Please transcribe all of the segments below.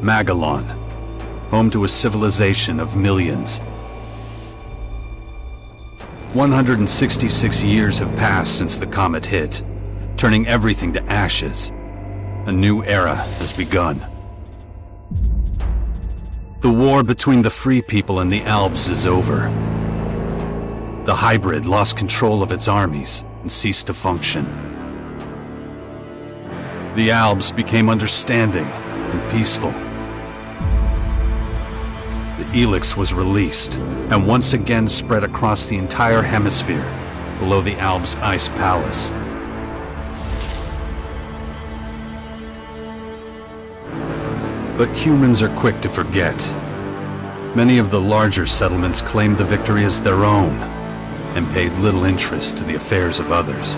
Magellan, home to a civilization of millions. 166 years have passed since the comet hit, turning everything to ashes. A new era has begun. The war between the free people and the Alps is over. The hybrid lost control of its armies and ceased to function. The Alps became understanding and peaceful. The Elex was released and once again spread across the entire hemisphere below the Alps' ice palace. But humans are quick to forget. Many of the larger settlements claimed the victory as their own and paid little interest to the affairs of others.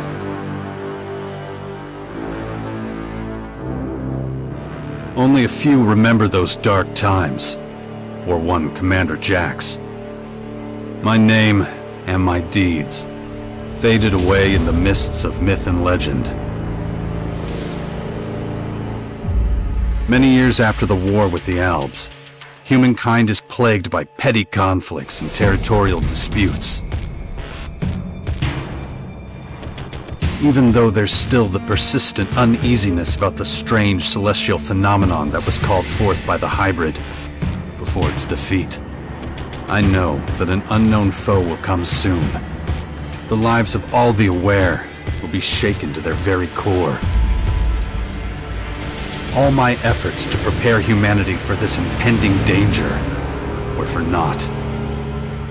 Only a few remember those dark times, or one Commander Jax. My name and my deeds faded away in the mists of myth and legend. Many years after the war with the Alps, humankind is plagued by petty conflicts and territorial disputes. Even though there's still the persistent uneasiness about the strange celestial phenomenon that was called forth by the hybrid before its defeat, I know that an unknown foe will come soon. The lives of all the aware will be shaken to their very core. All my efforts to prepare humanity for this impending danger were for naught.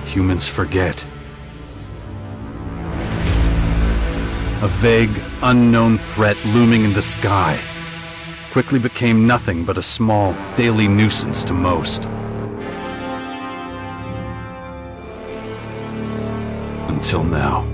Humans forget. A vague, unknown threat looming in the sky quickly became nothing but a small, daily nuisance to most. Until now.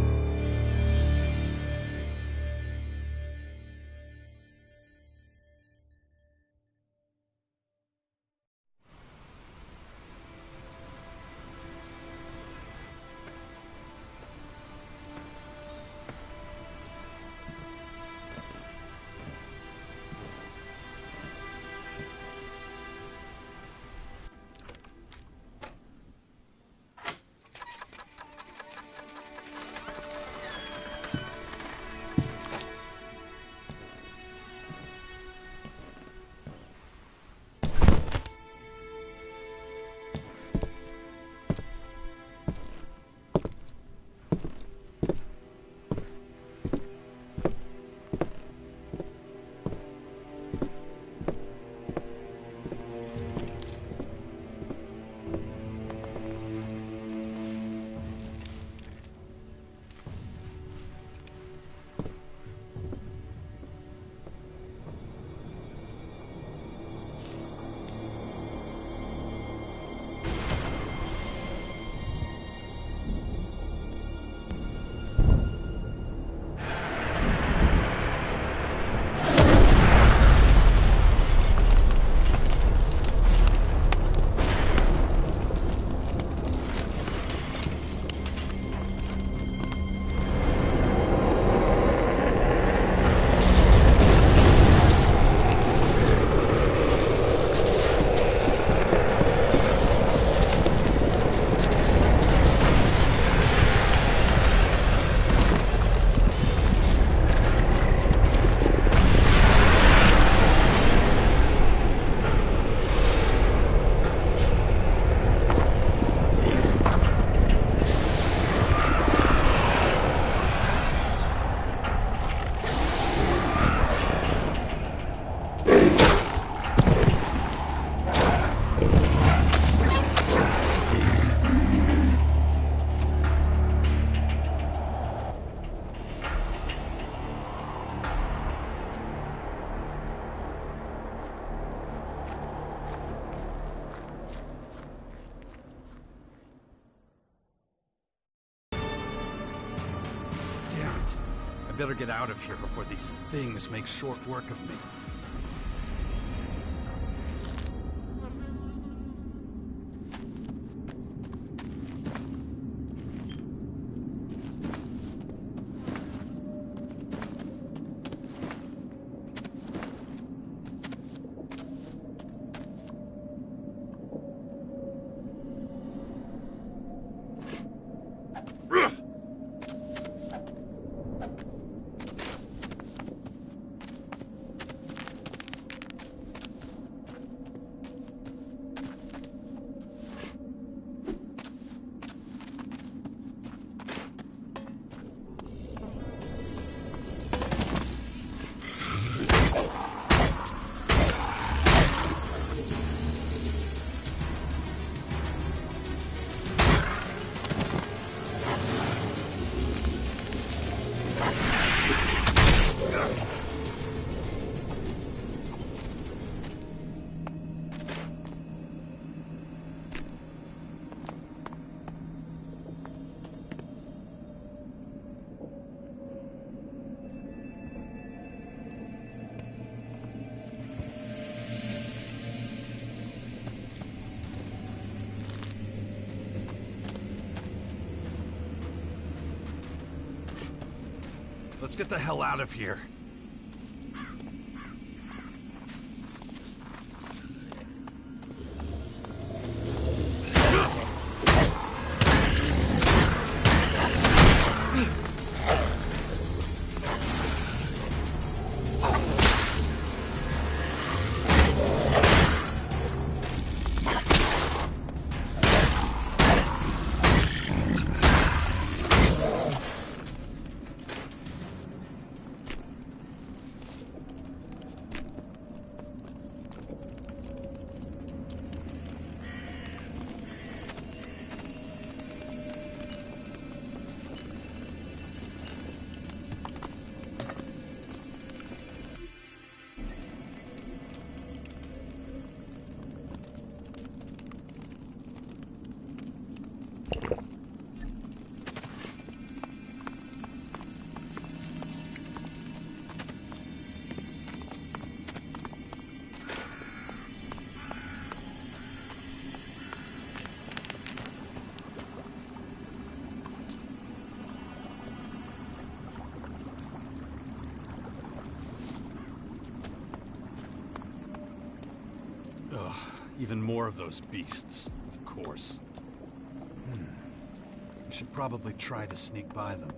I better get out of here before these things make short work of me. Let's get the hell out of here. Ugh, even more of those beasts, of course. I should probably try to sneak by them.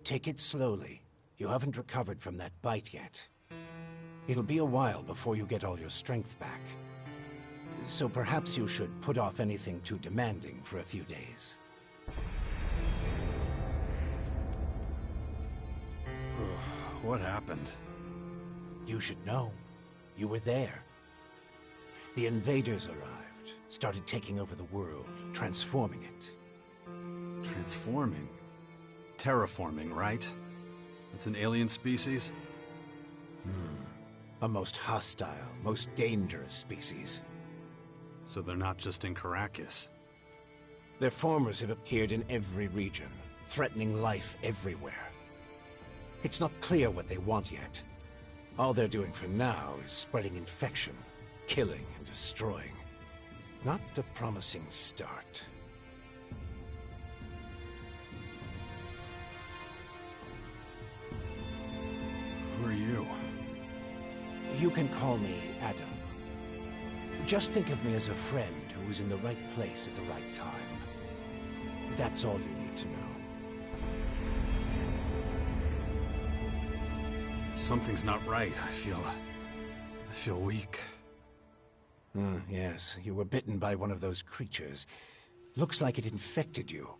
Take it slowly. You haven't recovered from that bite yet. It'll be a while before you get all your strength back. So perhaps you should put off anything too demanding for a few days. What happened? You should know. You were there. The invaders arrived, started taking over the world, transforming it. Transforming? Terraforming, right? It's an alien species? A most hostile, most dangerous species. So they're not just in Caracas. Their formers have appeared in every region, threatening life everywhere. It's not clear what they want yet. All they're doing for now is spreading infection, killing and destroying. Not a promising start. Who are you? You can call me Adam. Just think of me as a friend who was in the right place at the right time. That's all you need to know. Something's not right. I feel weak. Yes, you were bitten by one of those creatures. Looks like it infected you.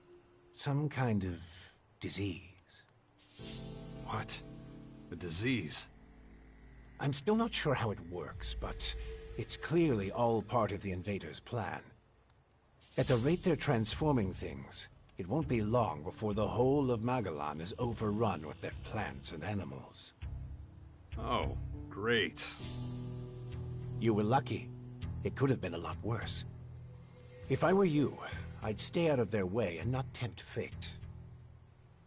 Some kind of disease. What? A disease? I'm still not sure how it works, but it's clearly all part of the invaders' plan. At the rate they're transforming things, it won't be long before the whole of Magalan is overrun with their plants and animals. Oh, great. You were lucky. It could have been a lot worse. If I were you, I'd stay out of their way and not tempt fate.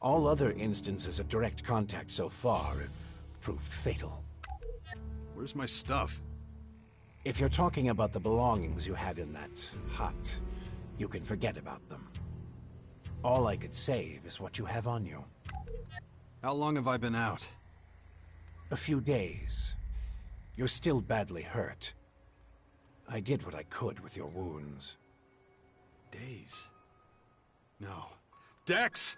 All other instances of direct contact so far have proved fatal. Where's my stuff? If you're talking about the belongings you had in that hut, you can forget about them. All I could save is what you have on you. How long have I been out? A few days. You're still badly hurt. I did what I could with your wounds. Days? No. Dex!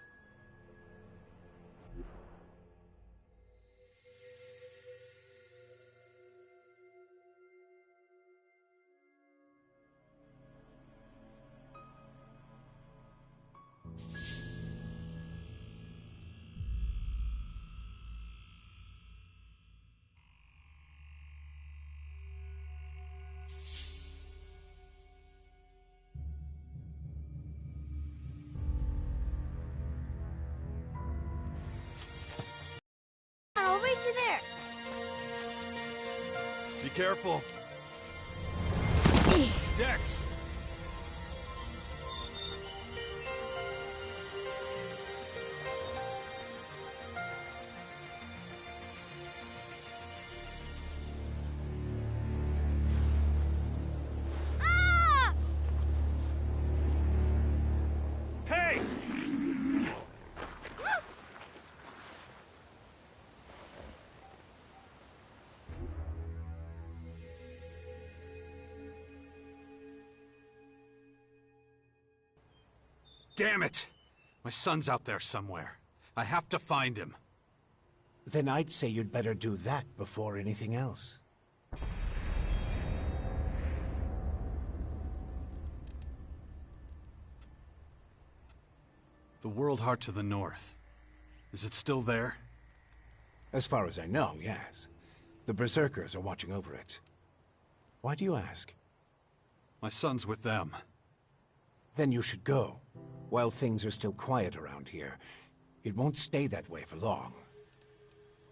I'll reach you there. Be careful. Dex! Ah! Hey! Damn it! My son's out there somewhere. I have to find him. Then I'd say you'd better do that before anything else. The World Heart to the north. Is it still there? As far as I know, yes. The Berserkers are watching over it. Why do you ask? My son's with them. Then you should go, while things are still quiet around here. It won't stay that way for long.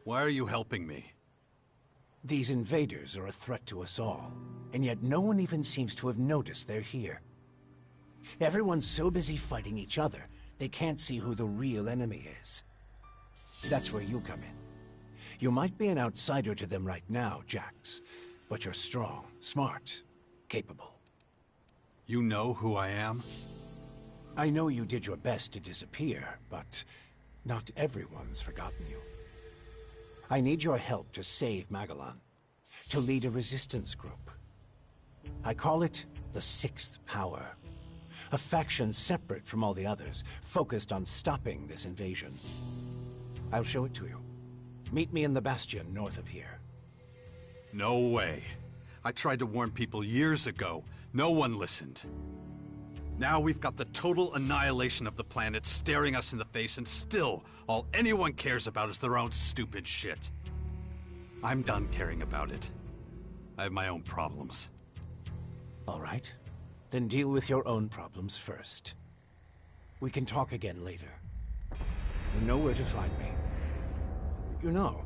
Why are you helping me? These invaders are a threat to us all, and yet no one even seems to have noticed they're here. Everyone's so busy fighting each other, they can't see who the real enemy is. That's where you come in. You might be an outsider to them right now, Jax, but you're strong, smart, capable. You know who I am? I know you did your best to disappear, but not everyone's forgotten you. I need your help to save Magalan, to lead a resistance group. I call it the Sixth Power, a faction separate from all the others, focused on stopping this invasion. I'll show it to you. Meet me in the bastion north of here. No way. I tried to warn people years ago. No one listened. Now we've got the total annihilation of the planet staring us in the face, and still, all anyone cares about is their own stupid shit. I'm done caring about it. I have my own problems. All right. Then deal with your own problems first. We can talk again later. You know where to find me. You know,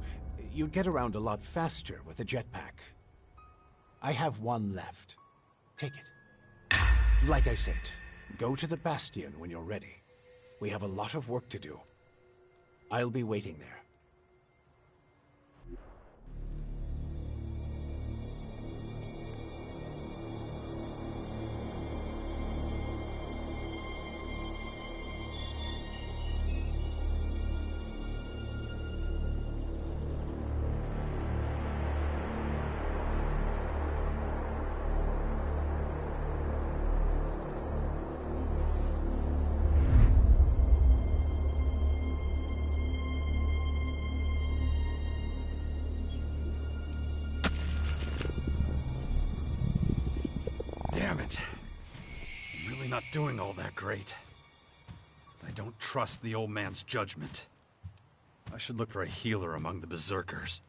you'd get around a lot faster with a jetpack. I have one left. Take it. Like I said, go to the Bastion when you're ready. We have a lot of work to do. I'll be waiting there. Damn it. I'm really not doing all that great. I don't trust the old man's judgment. I should look for a healer among the berserkers.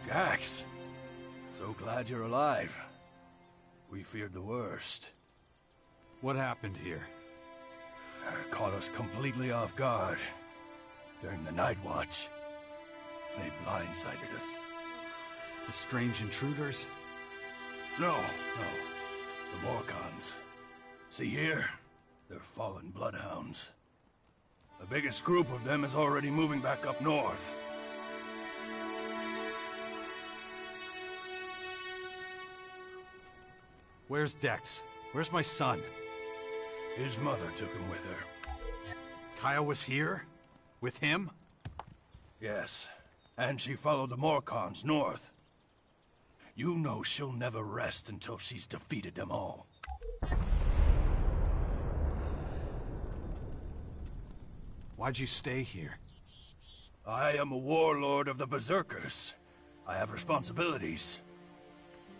Jax, so glad you're alive. We feared the worst. What happened here? Caught us completely off guard. During the night watch, they blindsided us. The strange intruders? No. The Morcons. See here? They're fallen bloodhounds. The biggest group of them is already moving back up north. Where's Dex? Where's my son? His mother took him with her. Kaya was here? With him? Yes, and she followed the Morcons north. You know she'll never rest until she's defeated them all. Why'd you stay here? I am a warlord of the Berserkers. I have responsibilities.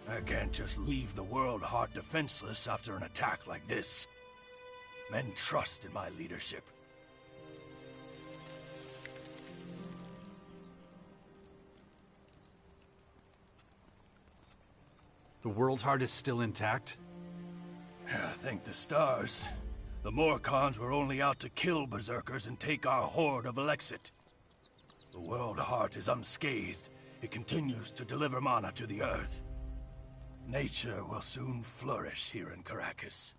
I can't just leave the world hard defenseless after an attack like this. Men trust in my leadership. The World Heart is still intact? Thank the stars. The Morcons were only out to kill Berserkers and take our horde of Elex II. The World Heart is unscathed. It continues to deliver mana to the Earth. Nature will soon flourish here in Caracas.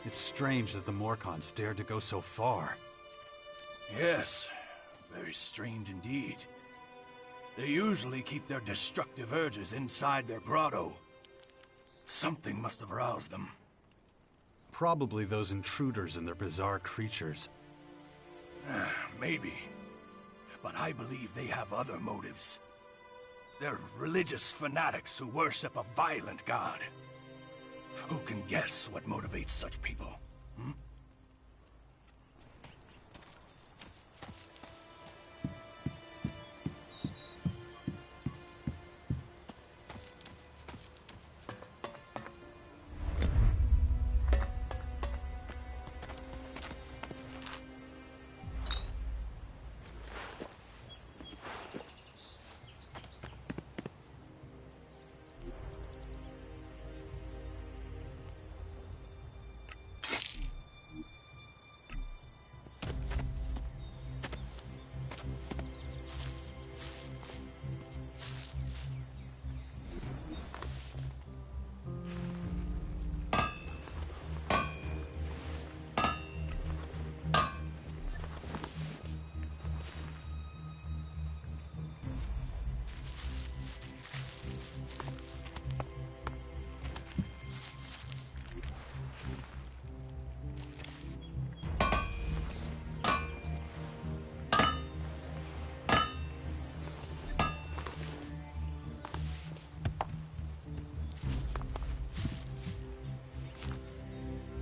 It's strange that the Morcons dared to go so far. Yes, very strange indeed. They usually keep their destructive urges inside their grotto. Something must have roused them. Probably those intruders and their bizarre creatures. Maybe. But I believe they have other motives. They're religious fanatics who worship a violent god. Who can guess what motivates such people? Hmm?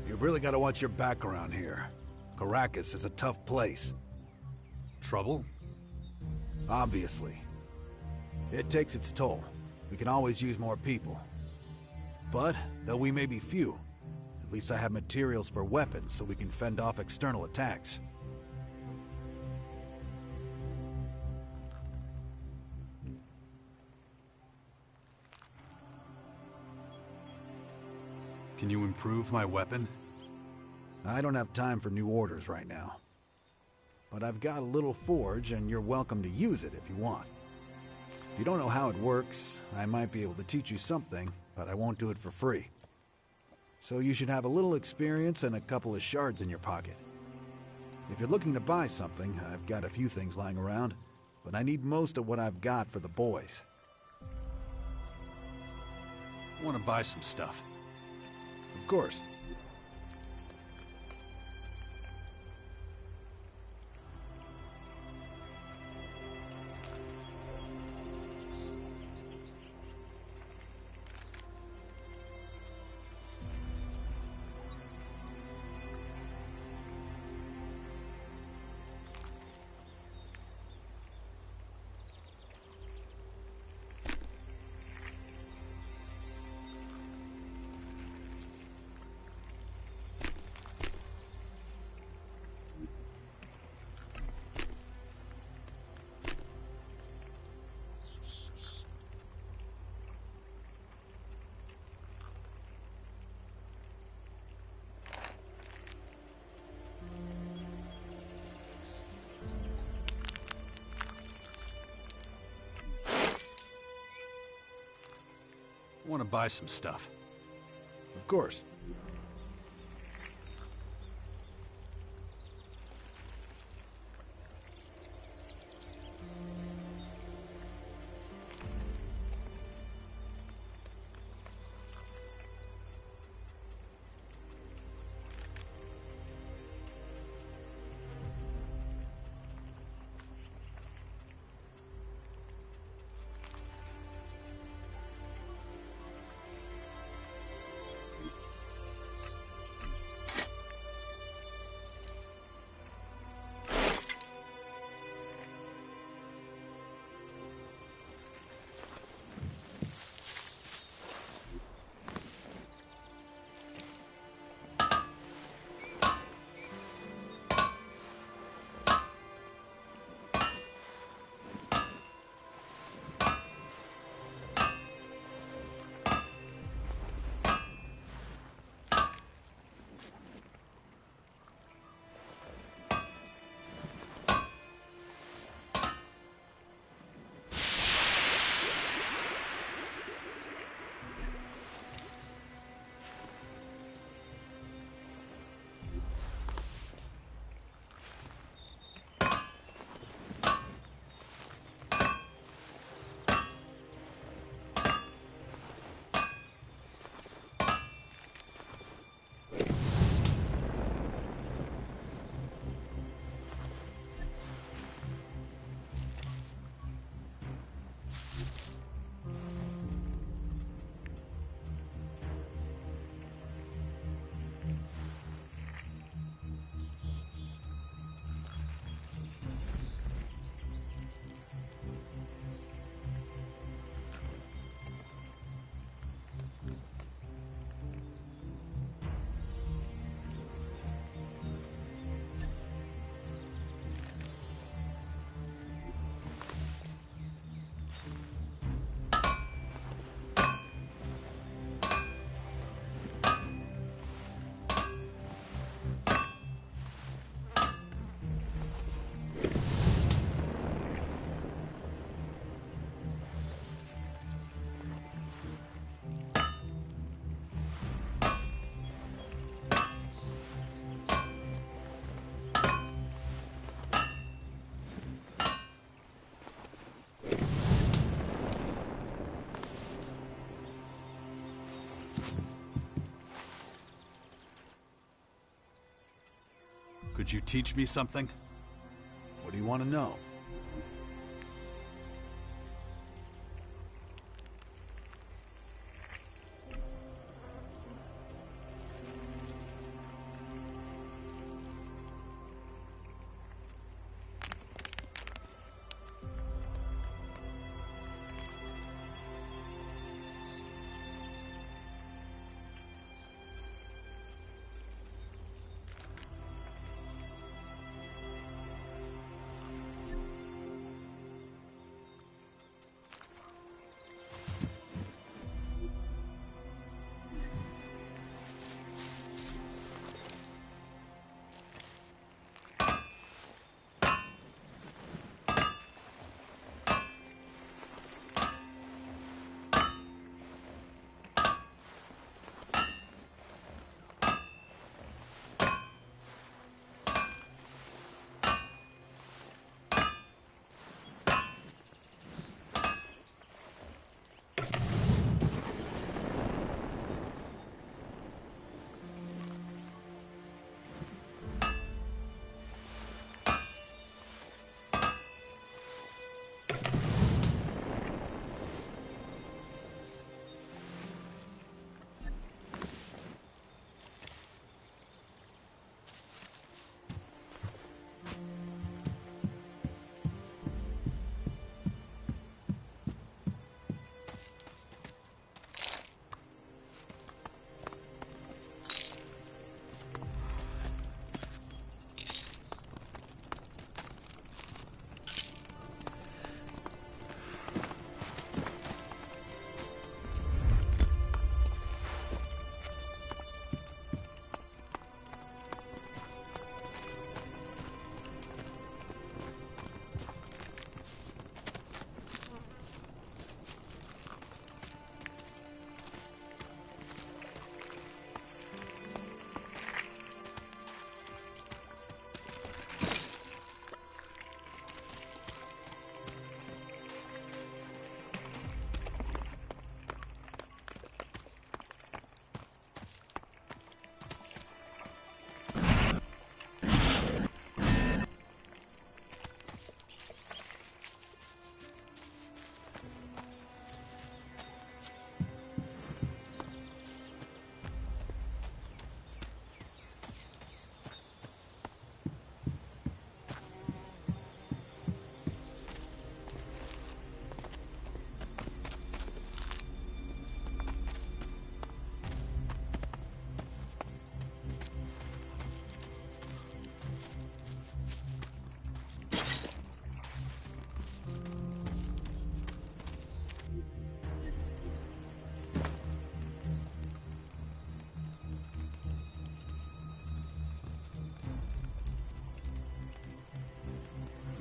You've really got to watch your back around here. Caracas is a tough place. Trouble? Obviously. It takes its toll. We can always use more people. But, though we may be few, at least I have materials for weapons so we can fend off external attacks. Can you improve my weapon? I don't have time for new orders right now. But I've got a little forge, and you're welcome to use it if you want. If you don't know how it works, I might be able to teach you something, but I won't do it for free. So you should have a little experience and a couple of shards in your pocket. If you're looking to buy something, I've got a few things lying around, but I need most of what I've got for the boys. I want to buy some stuff. Of course. I want to buy some stuff. Of course. Could you teach me something? What do you want to know?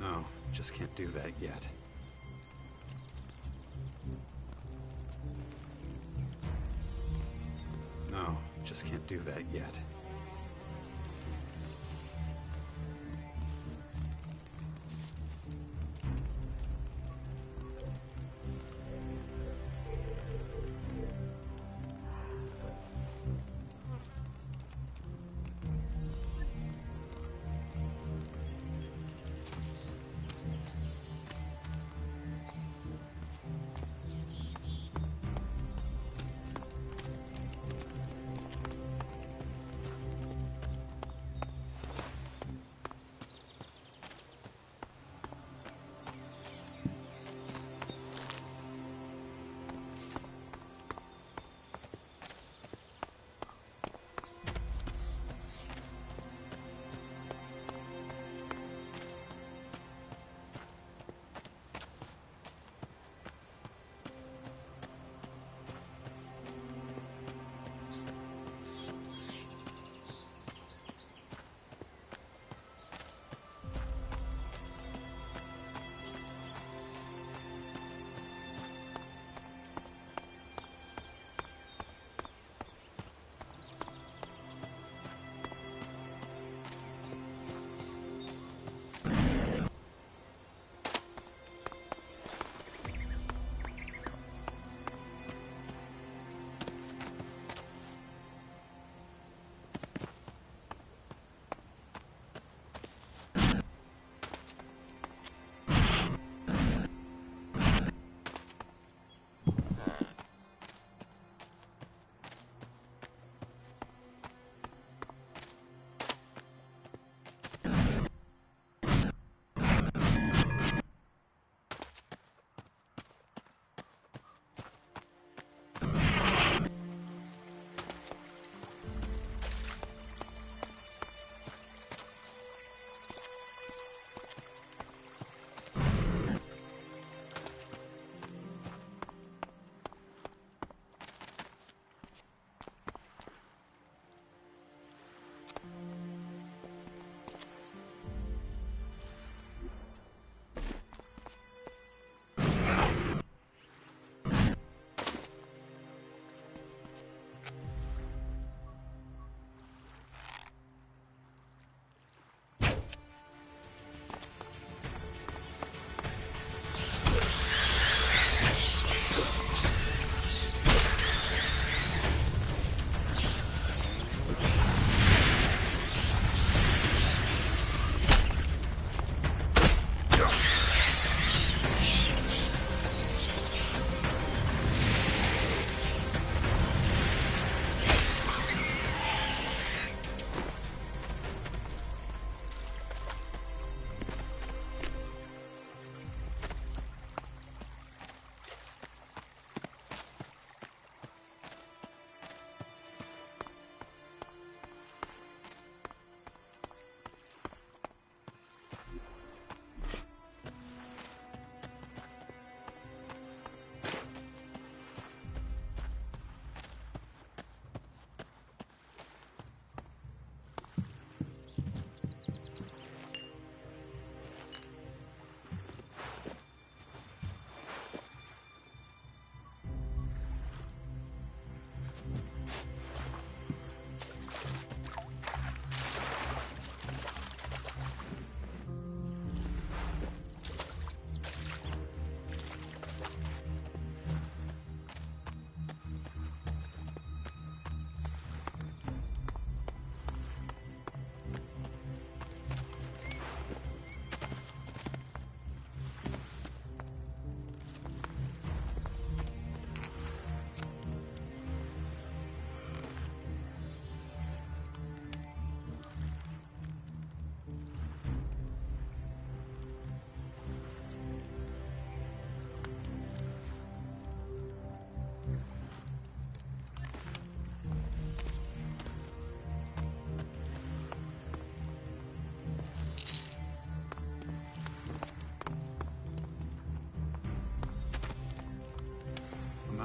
No, just can't do that yet. No, just can't do that yet.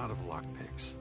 out of lockpicks.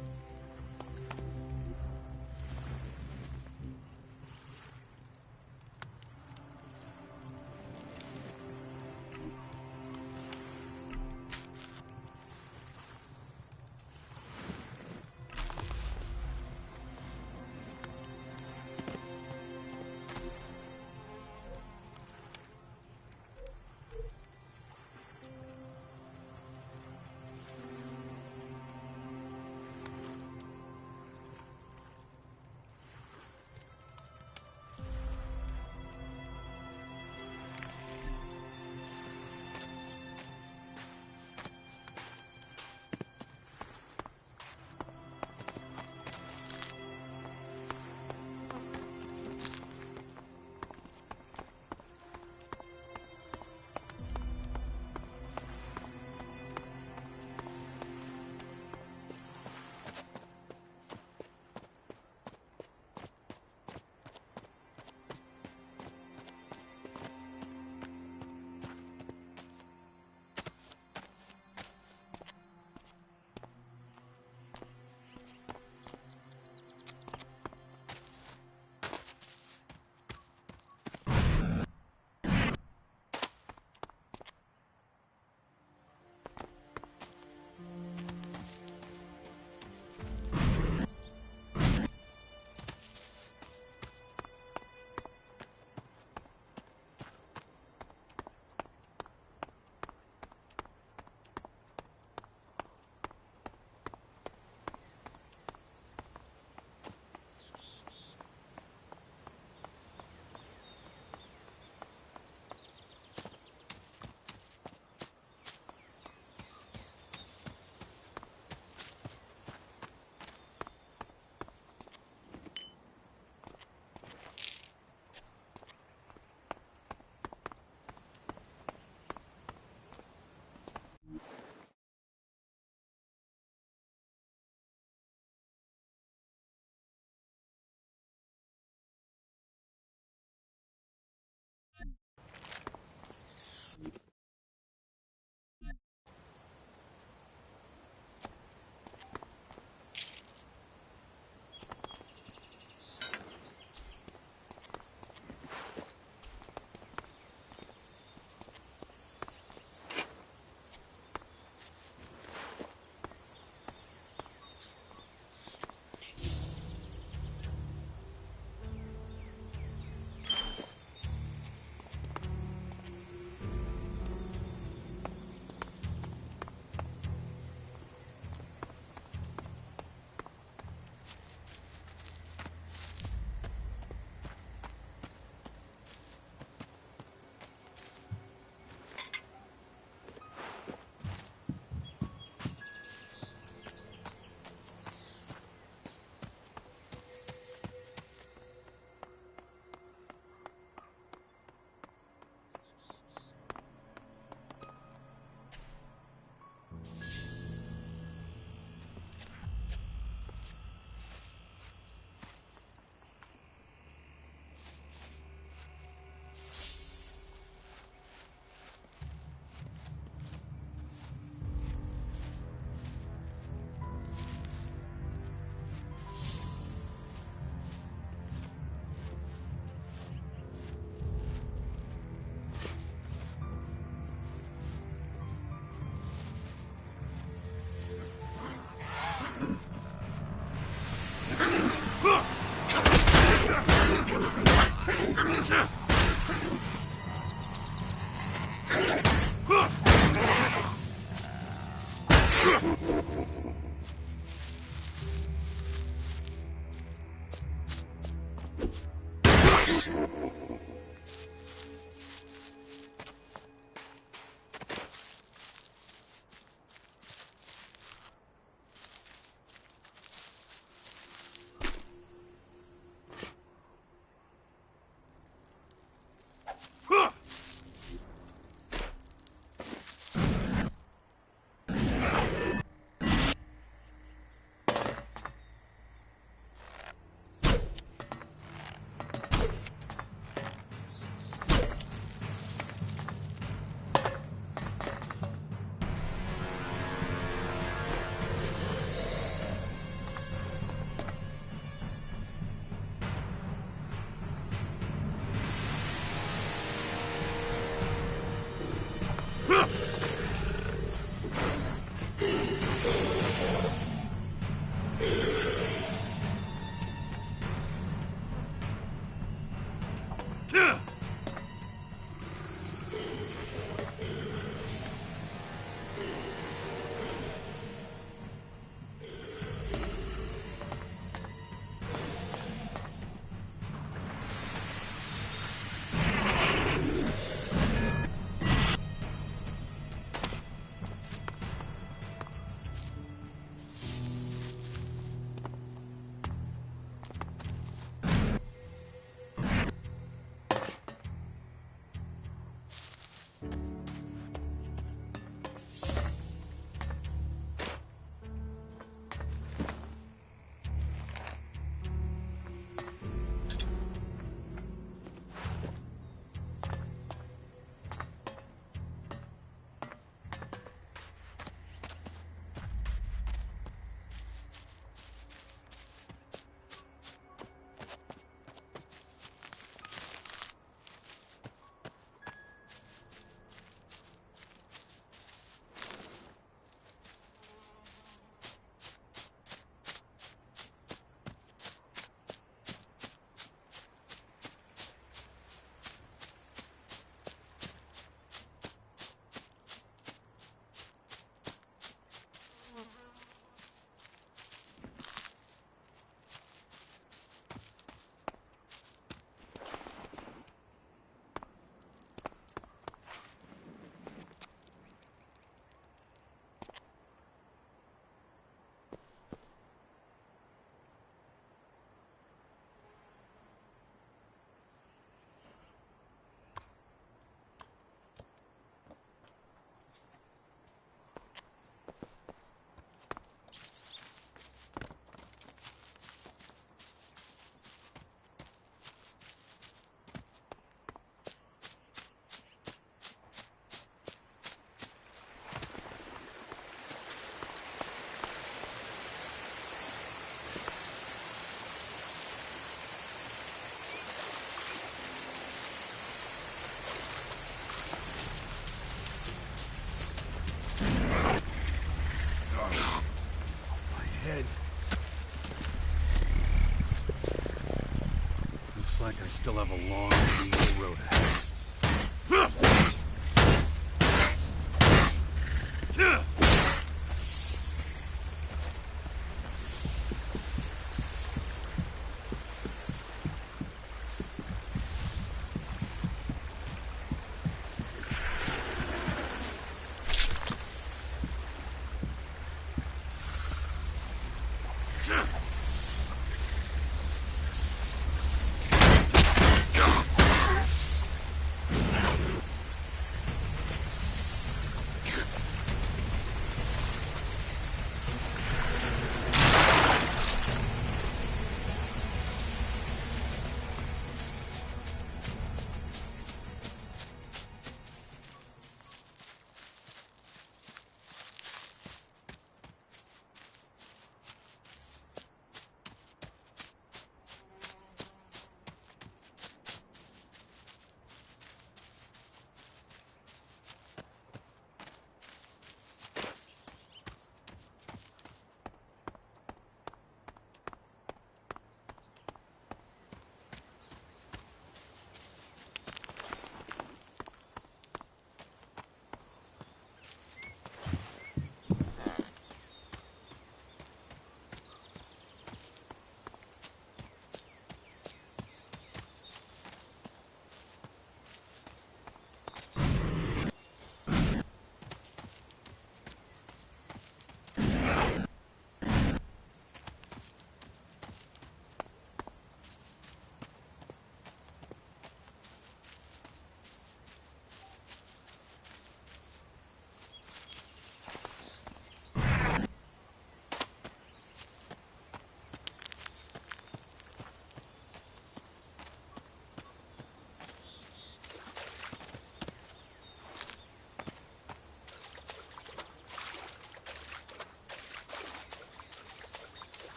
Looks like I still have a long legal road ahead.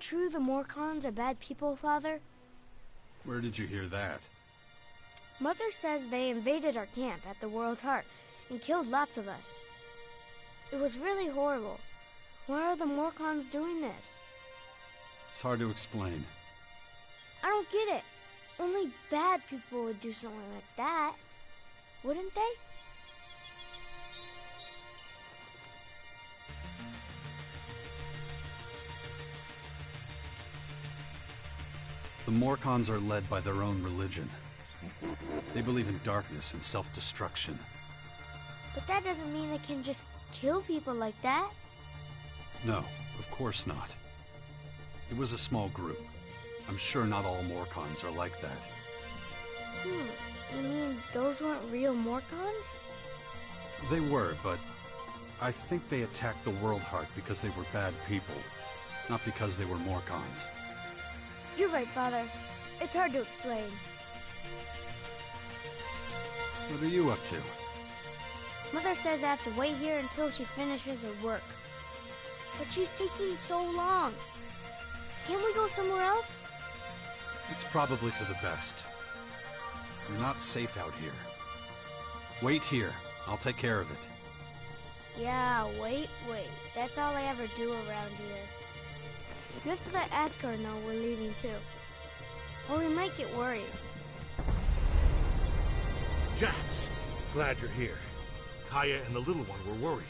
true the Morcons are bad people, Father? Where did you hear that? Mother says they invaded our camp at the World Heart and killed lots of us. It was really horrible. Why are the Morcons doing this? It's hard to explain. I don't get it. Only bad people would do something like that, wouldn't they? The Morcons are led by their own religion. They believe in darkness and self-destruction. But that doesn't mean they can just kill people like that. No, of course not. It was a small group. I'm sure not all Morcons are like that. You mean those weren't real Morcons? They were, but I think they attacked the World Heart because they were bad people, not because they were Morcons. You're right, Father. It's hard to explain. What are you up to? Mother says I have to wait here until she finishes her work. But she's taking so long. Can't we go somewhere else? It's probably for the best. You're not safe out here. Wait here. I'll take care of it. Yeah, wait. That's all I ever do around here. You have to let Askar know we're leaving too. Or we might get worried. Jax, glad you're here. Kaya and the little one were worried.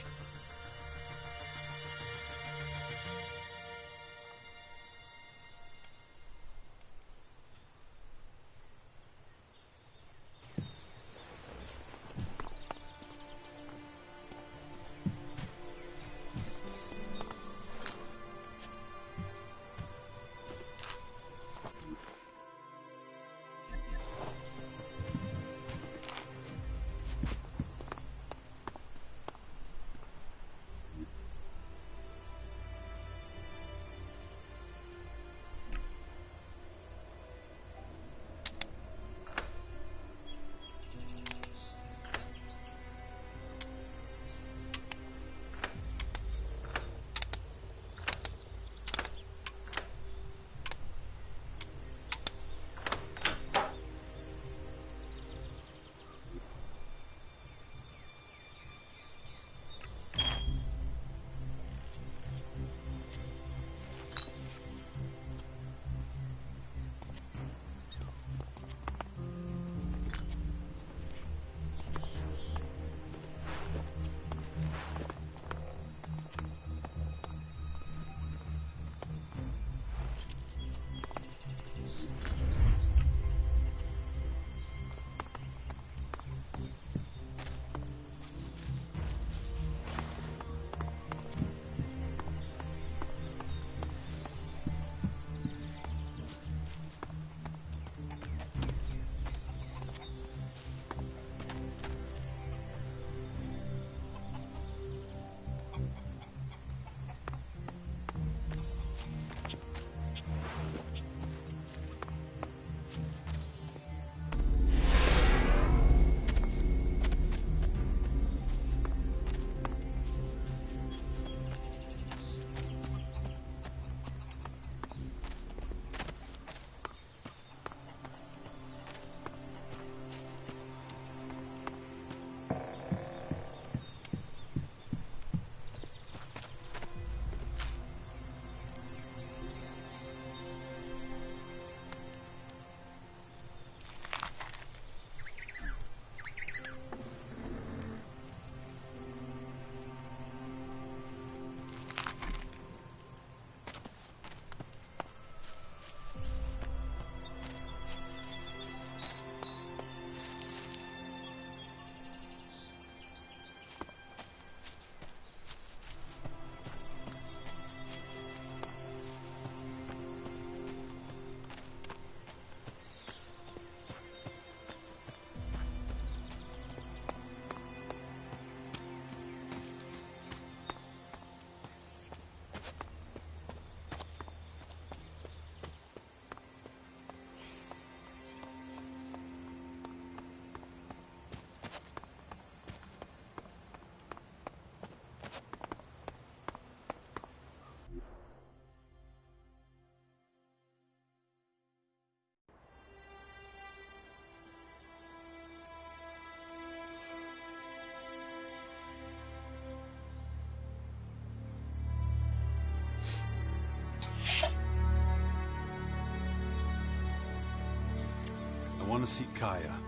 want to see Kaya.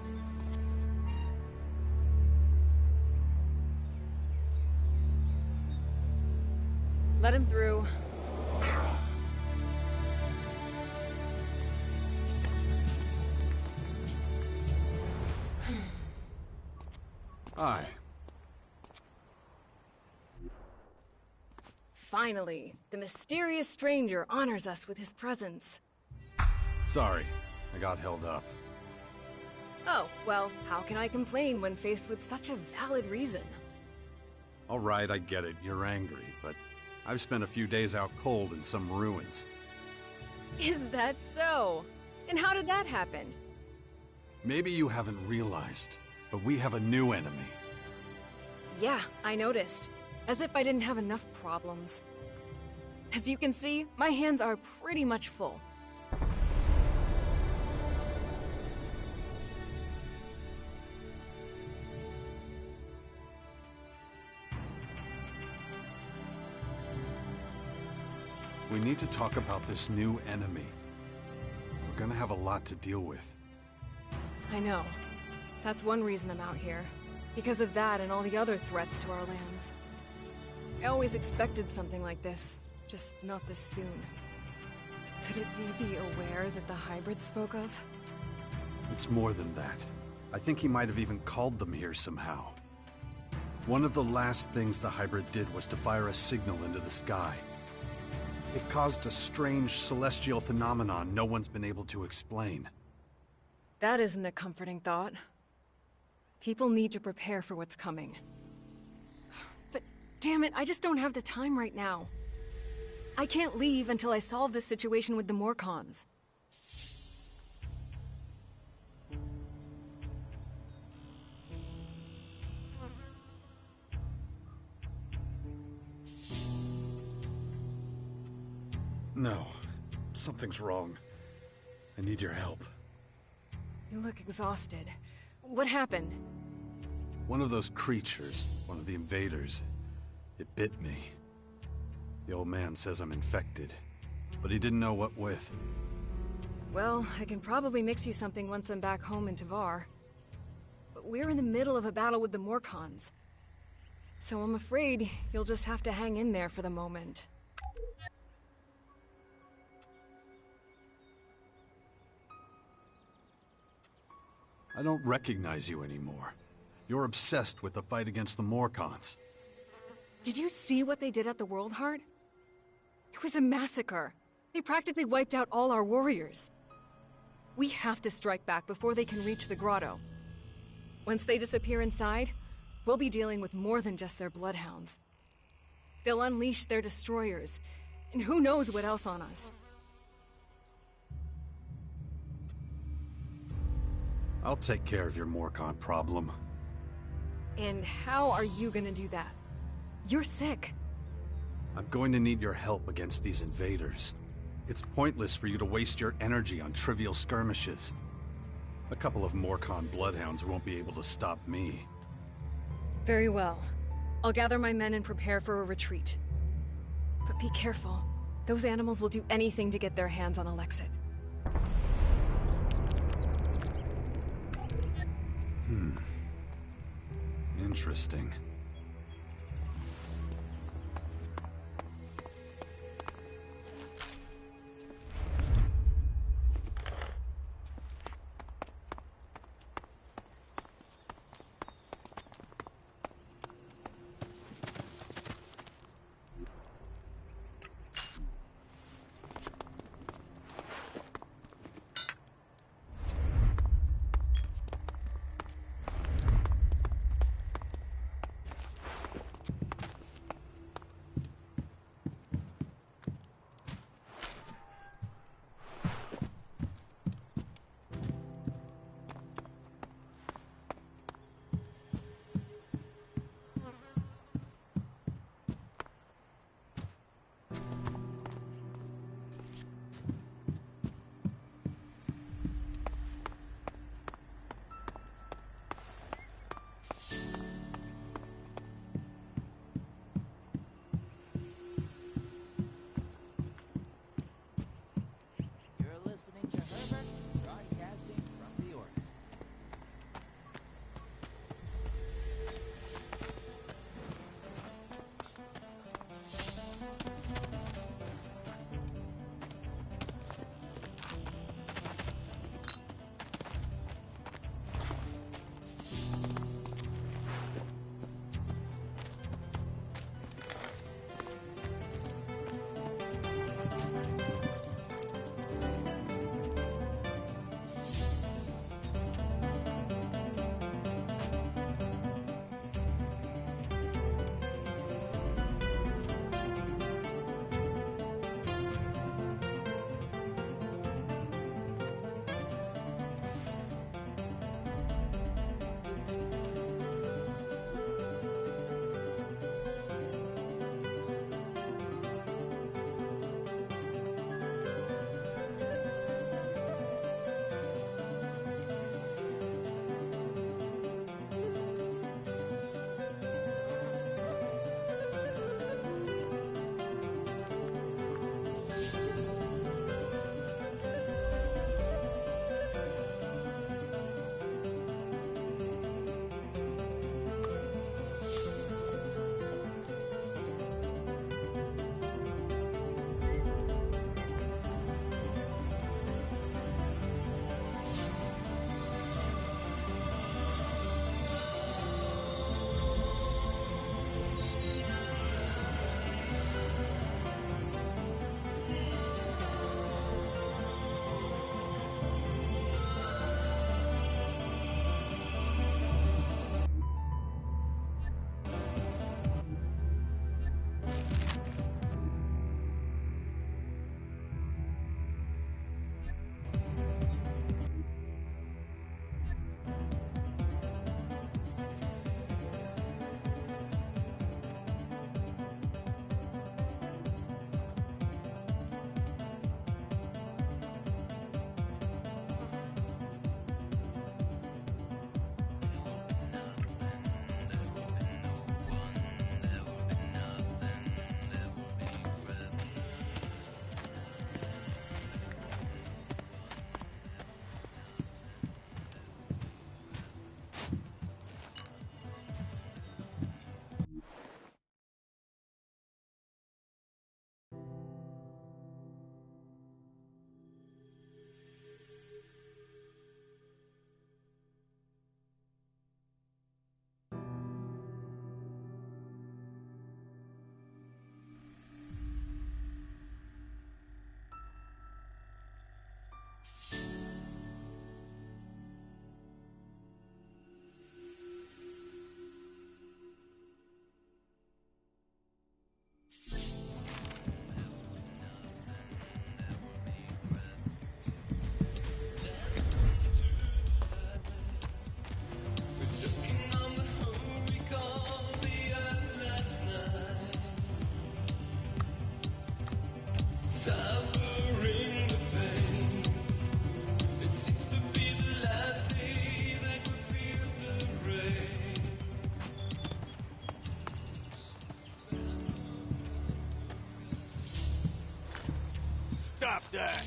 Let him through. Hi. Finally, the mysterious stranger honors us with his presence. Sorry, I got held up. Oh, well, how can I complain when faced with such a valid reason? All right, I get it. You're angry, but I've spent a few days out cold in some ruins. Is that so? And how did that happen? Maybe you haven't realized, but we have a new enemy. Yeah, I noticed. As if I didn't have enough problems. As you can see, my hands are pretty much full. We need to talk about this new enemy. We're gonna have a lot to deal with. I know. That's one reason I'm out here. Because of that and all the other threats to our lands. I always expected something like this, just not this soon. Could it be the Aware that the hybrid spoke of? It's more than that. I think he might have even called them here somehow. One of the last things the hybrid did was to fire a signal into the sky. It caused a strange celestial phenomenon no one's been able to explain. That isn't a comforting thought. People need to prepare for what's coming. But damn it, I just don't have the time right now. I can't leave until I solve this situation with the Morcons. No, something's wrong. I need your help. You look exhausted. What happened? One of those creatures, one of the invaders, it bit me. The old man says I'm infected, but he didn't know what with. Well, I can probably mix you something once I'm back home in Tavar. But we're in the middle of a battle with the Morcons. So I'm afraid you'll just have to hang in there for the moment. I don't recognize you anymore. You're obsessed with the fight against the Morcons. Did you see what they did at the World Heart? It was a massacre. They practically wiped out all our warriors. We have to strike back before they can reach the grotto. Once they disappear inside, we'll be dealing with more than just their bloodhounds. They'll unleash their destroyers, and who knows what else on us. I'll take care of your Morcon problem. And how are you gonna do that? You're sick. I'm going to need your help against these invaders. It's pointless for you to waste your energy on trivial skirmishes. A couple of Morcon bloodhounds won't be able to stop me. Very well. I'll gather my men and prepare for a retreat. But be careful. Those animals will do anything to get their hands on Alexit. Interesting. Stop that!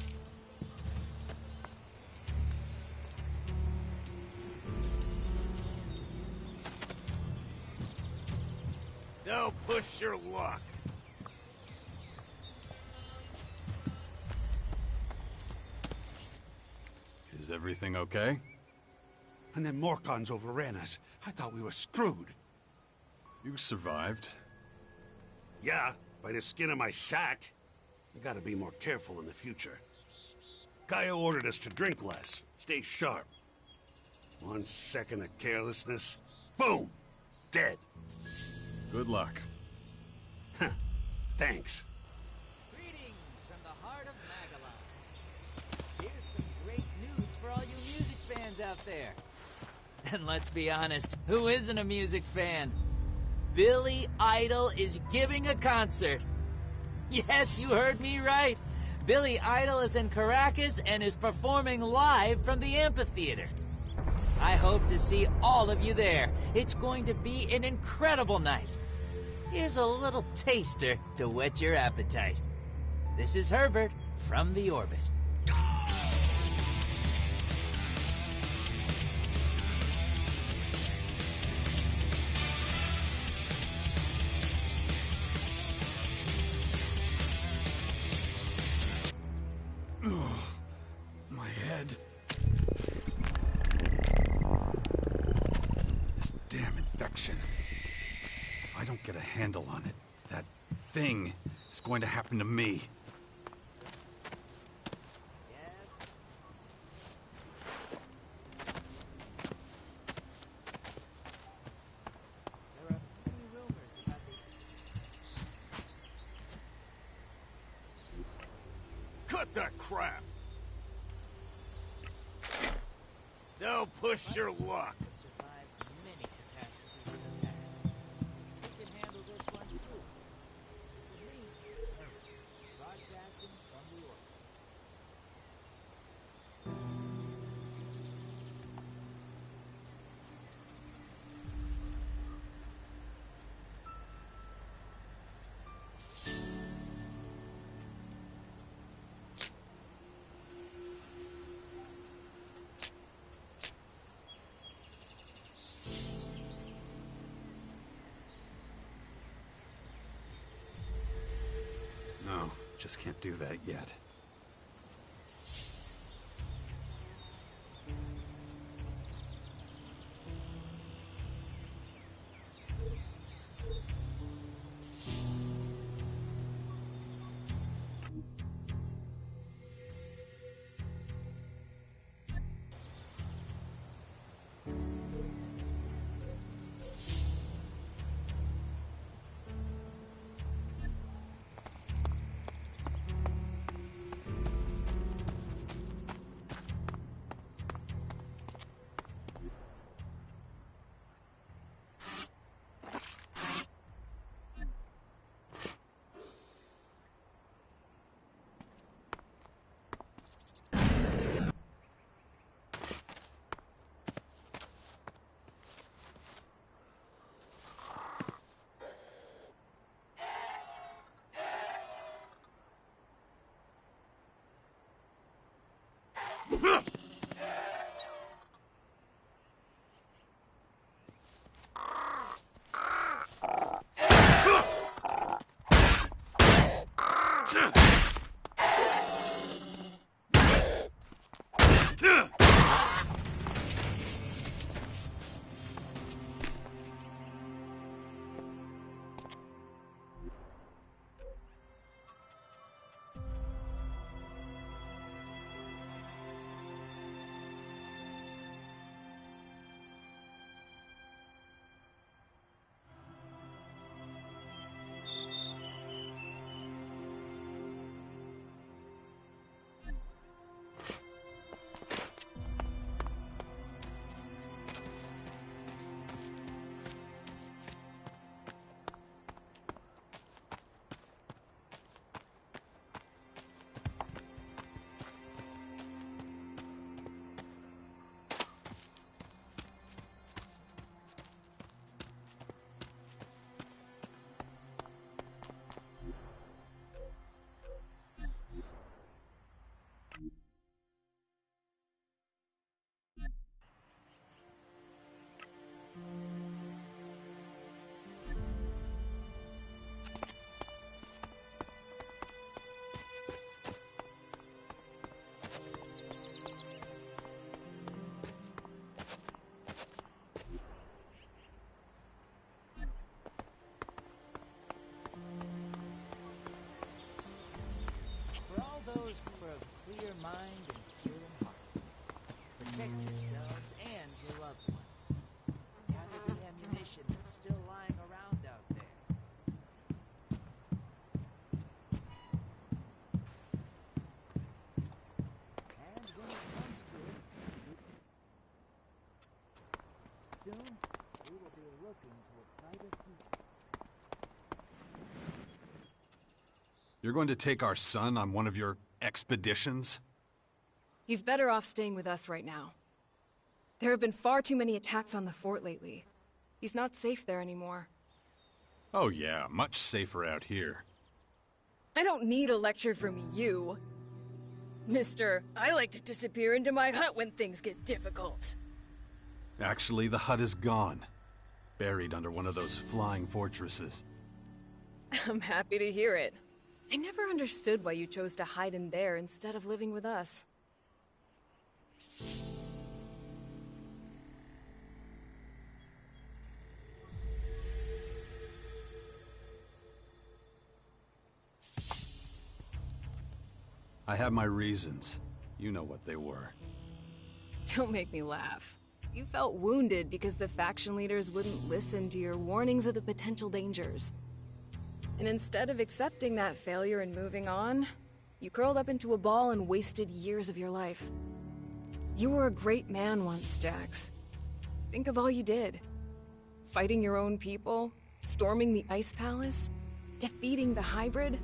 Don't push your luck. Is everything okay? And then Morcons overran us. I thought we were screwed. You survived. Yeah, by the skin of my sack. I gotta be more careful in the future. Kaya ordered us to drink less, stay sharp. 1 second of carelessness, boom! Dead. Good luck. Thanks. Greetings from the heart of Magalon. Here's some great news for all you music fans out there. And let's be honest, who isn't a music fan? Billy Idol is giving a concert. Yes, you heard me right. Billy Idol is in Caracas and is performing live from the amphitheater. I hope to see all of you there. It's going to be an incredible night. Here's a little taster to whet your appetite. This is Herbert from the Orbit. My head. This damn infection. If I don't get a handle on it, that thing is going to happen to me. Yes. There are many rumors about the... Cut that crap! Don't push your luck. survived many catastrophes in the past. We can handle this one too. With me, Herbert, broadcasting from the Orbit. No, just can't do that yet. your mind and clear in heart. Protect yourselves and your loved ones. Gather the ammunition that's still lying around out there. And when it comes to it, soon we will be looking to a brighter future. You're going to take our son on one of your expeditions? He's better off staying with us right now. There have been far too many attacks on the fort lately. He's not safe there anymore. Oh yeah, much safer out here. I don't need a lecture from you. Mister, I like to disappear into my hut when things get difficult. Actually, the hut is gone. Buried under one of those flying fortresses. I'm happy to hear it. I never understood why you chose to hide in there instead of living with us. I have my reasons. You know what they were. Don't make me laugh. You felt wounded because the faction leaders wouldn't listen to your warnings of the potential dangers. And instead of accepting that failure and moving on, you curled up into a ball and wasted years of your life. You were a great man once, Jax. Think of all you did. Fighting your own people, storming the Ice Palace, defeating the Hybrid.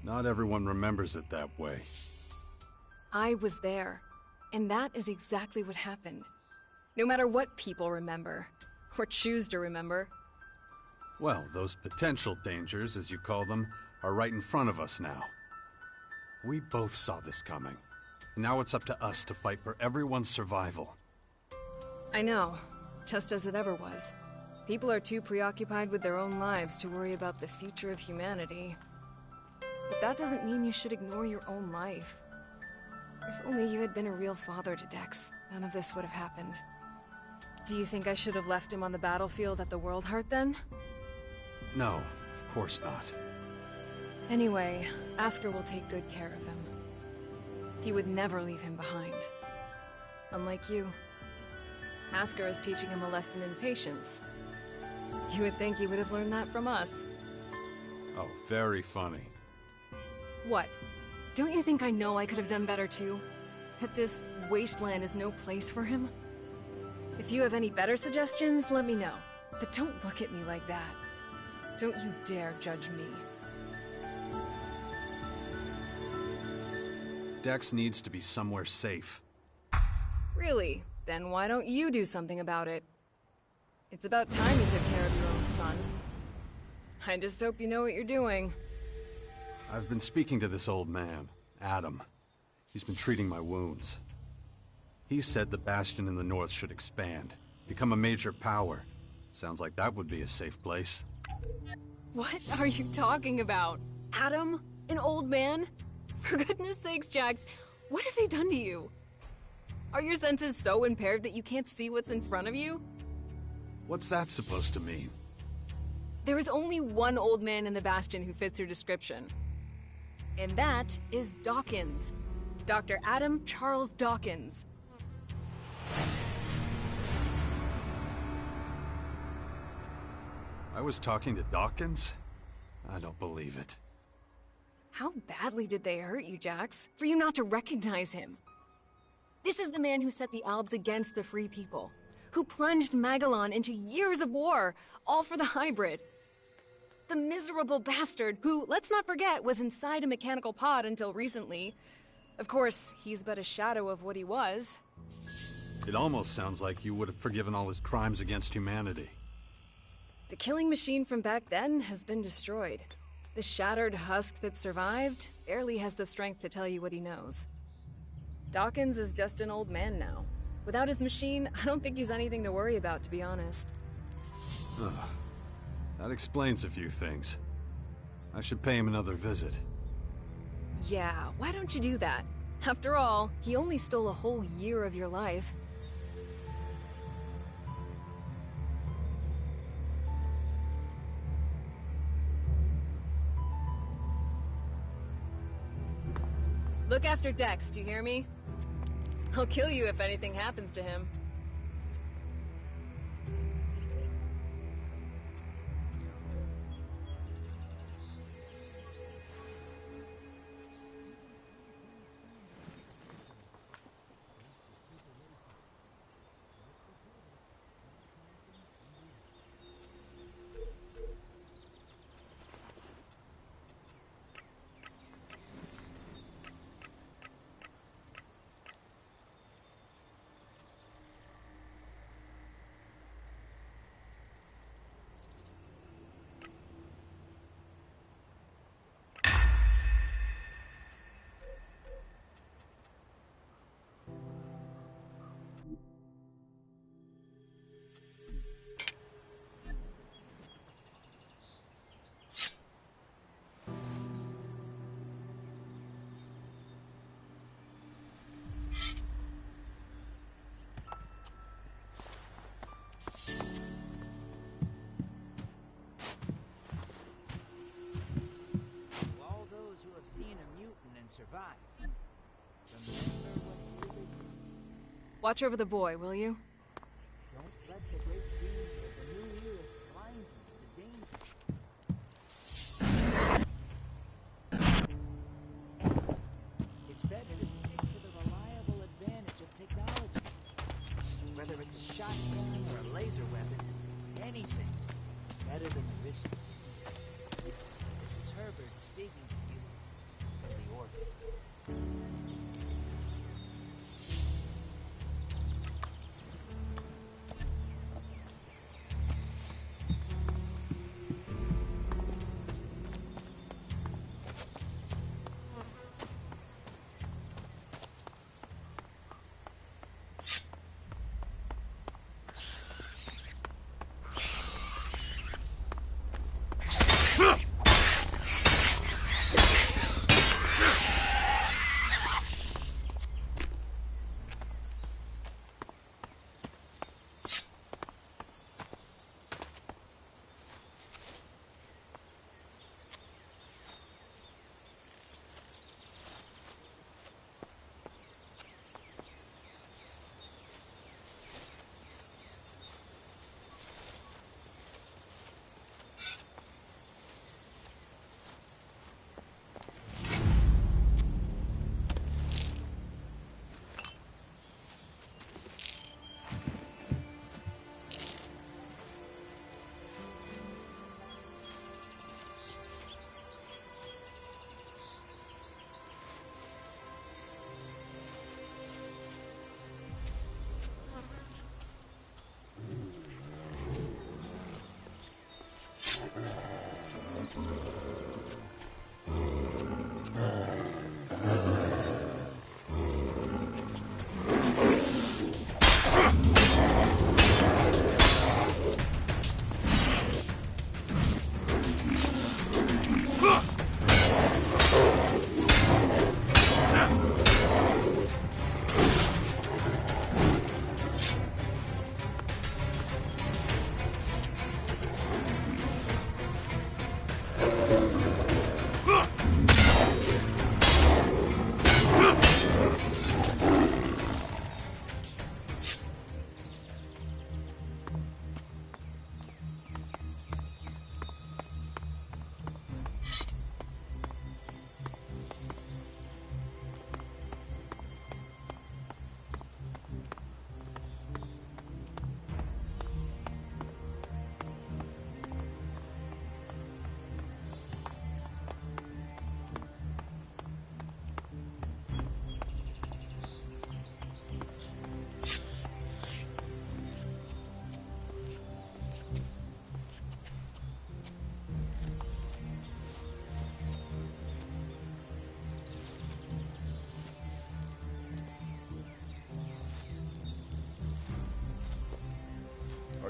Not everyone remembers it that way. I was there, and that is exactly what happened. No matter what people remember, or choose to remember. Well, those potential dangers, as you call them, are right in front of us now. We both saw this coming. And now it's up to us to fight for everyone's survival. I know, just as it ever was. People are too preoccupied with their own lives to worry about the future of humanity. But that doesn't mean you should ignore your own life. If only you had been a real father to Dex, none of this would have happened. Do you think I should have left him on the battlefield at the World Heart then? No, of course not. Anyway, Asker will take good care of him. He would never leave him behind. Unlike you. Asker is teaching him a lesson in patience. You would think he would have learned that from us. Oh, very funny. What? Don't you think I know I could have done better too? That this wasteland is no place for him? If you have any better suggestions, let me know. But don't look at me like that. Don't you dare judge me. Dex needs to be somewhere safe. Really? Then why don't you do something about it? It's about time you took care of your own son. I just hope you know what you're doing. I've been speaking to this old man, Adam. He's been treating my wounds. He said the Bastion in the north should expand, become a major power. Sounds like that would be a safe place. What are you talking about? Adam? An old man? For goodness sakes, Jax, what have they done to you? Are your senses so impaired that you can't see what's in front of you? What's that supposed to mean? There is only one old man in the Bastion who fits your description. And that is Dawkins. Dr. Adam Charles Dawkins. I was talking to Dawkins? I don't believe it. How badly did they hurt you, Jax, for you not to recognize him? This is the man who set the Albs against the Free People, who plunged Magellan into years of war, all for the Hybrid. The miserable bastard who, let's not forget, was inside a mechanical pod until recently. Of course, he's but a shadow of what he was. It almost sounds like you would have forgiven all his crimes against humanity. The killing machine from back then has been destroyed. The shattered husk that survived barely has the strength to tell you what he knows. Dawkins is just an old man now. Without his machine, I don't think he's anything to worry about, to be honest. That explains a few things. I should pay him another visit. Yeah, why don't you do that? After all, he only stole a whole year of your life. Look after Dex, do you hear me? I'll kill you if anything happens to him. Seen a mutant and survived. Remember what you did? Watch over the boy, will you? Don't let the great dreams of the new year blind you to danger. It's better to stick to the reliable advantage of technology. Whether it's a shotgun or a laser weapon, anything is better than the risk of disease. This is Herbert speaking to you. From the orbit.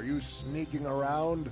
Are you sneaking around?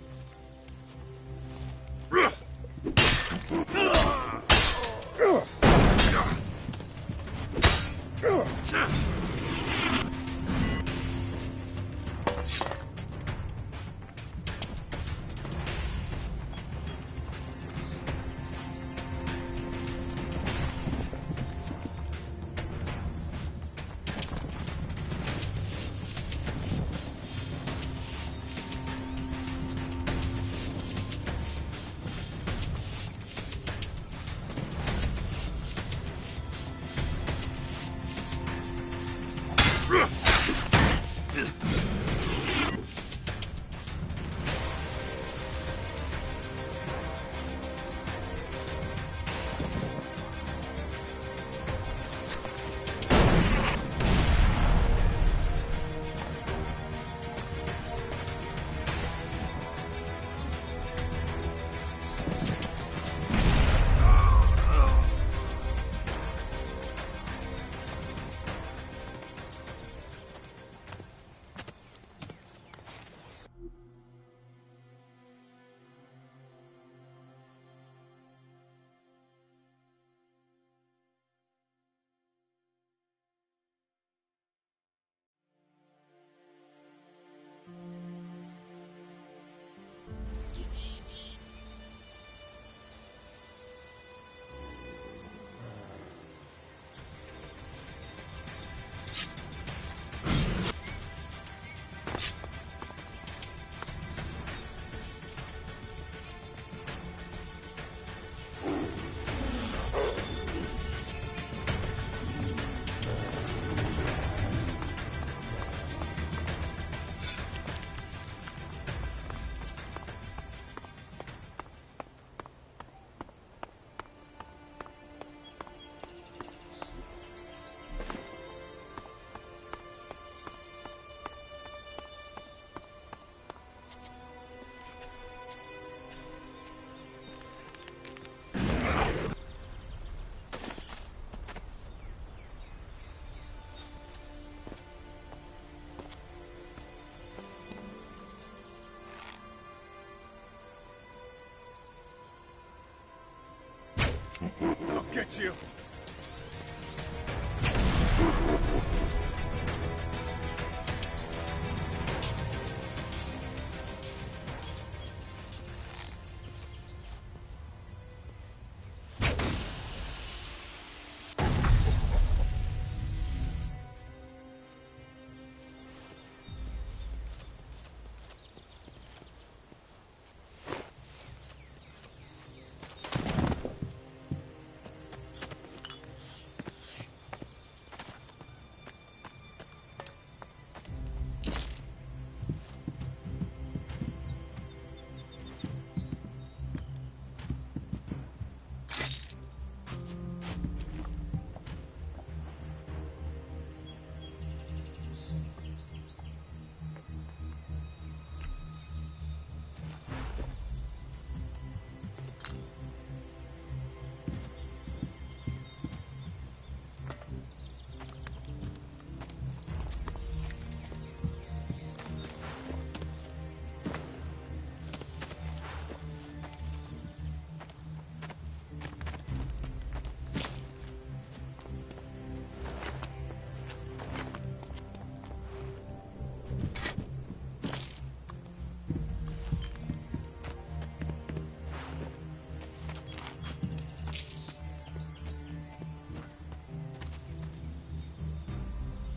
I'll get you!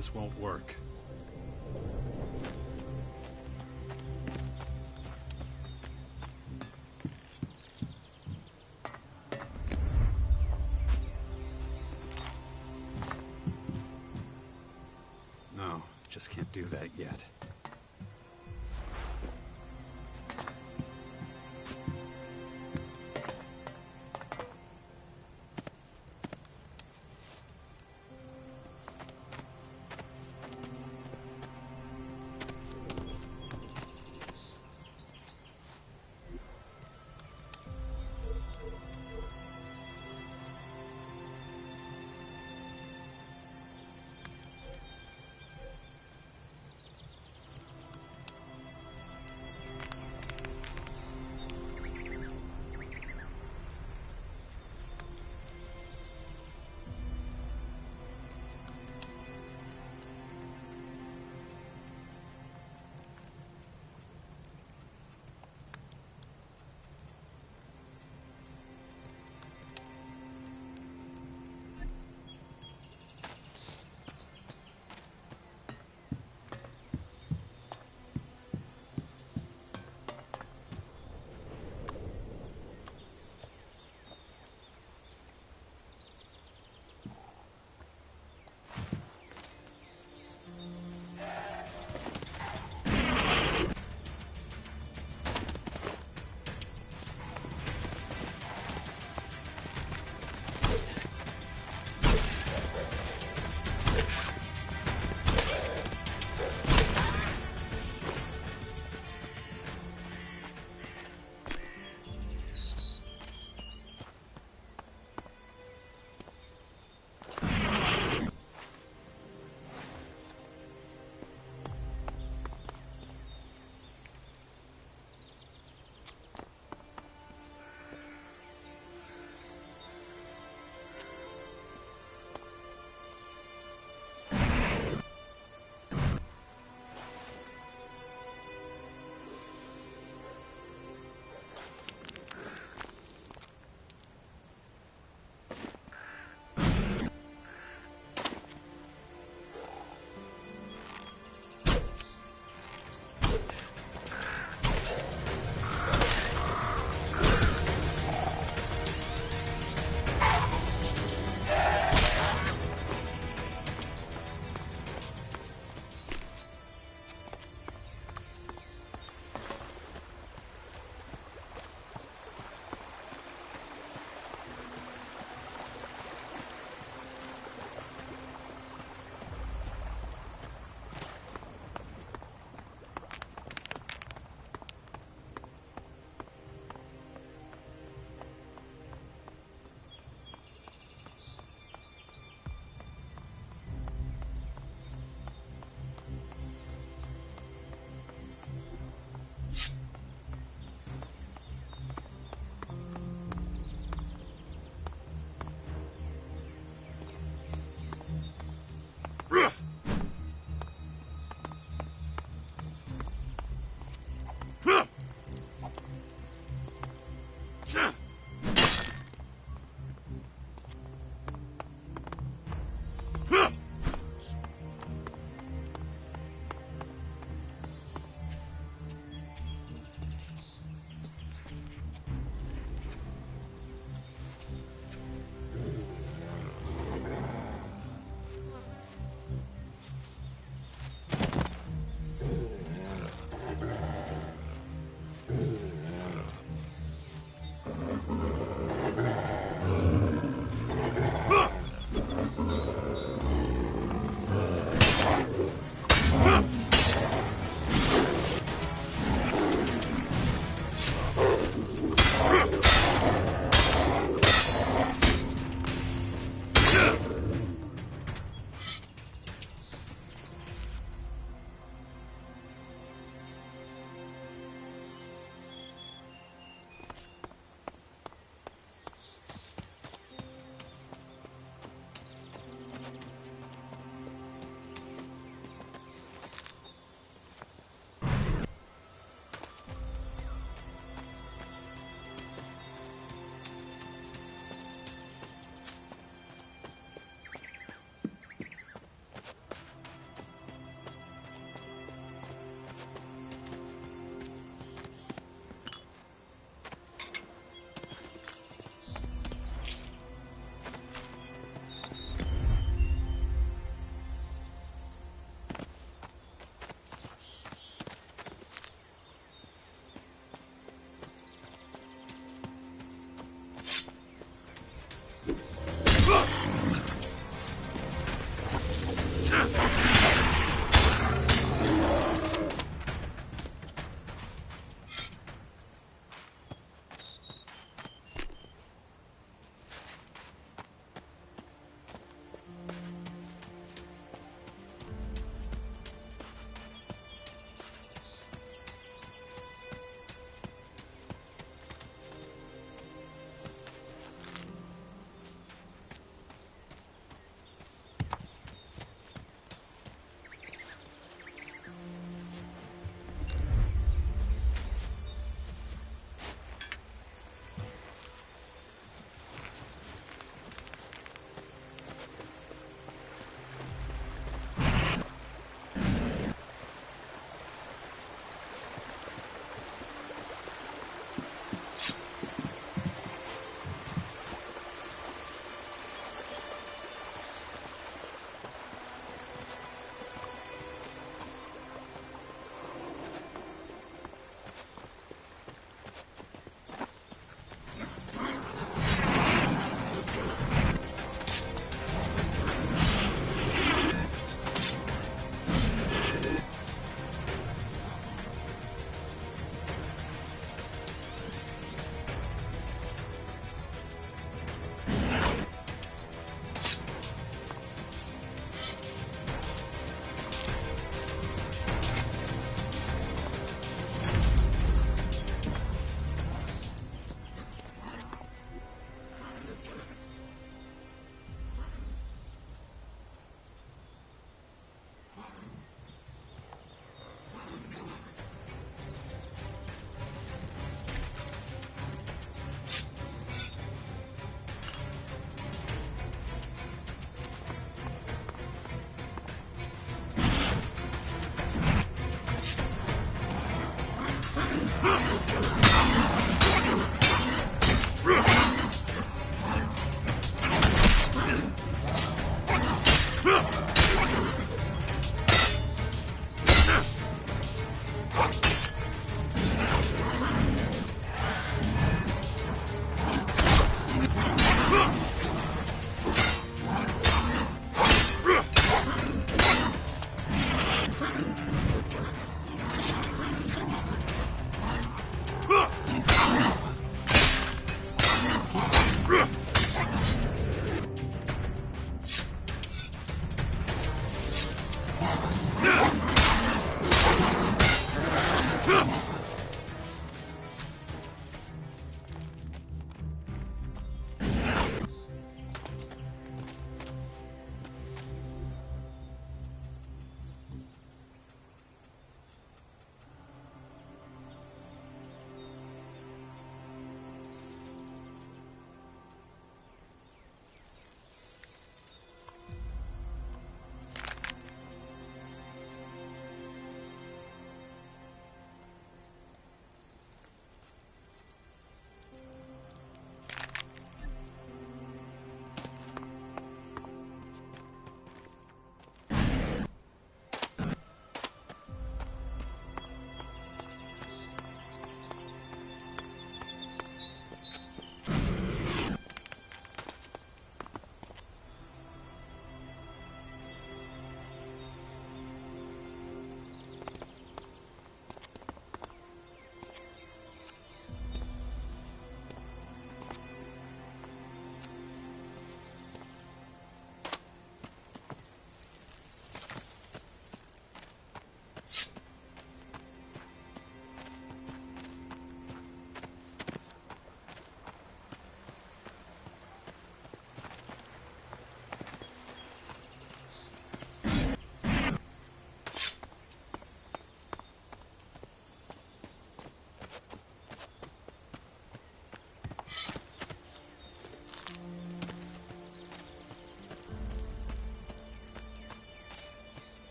This won't work. No, just can't do that yet.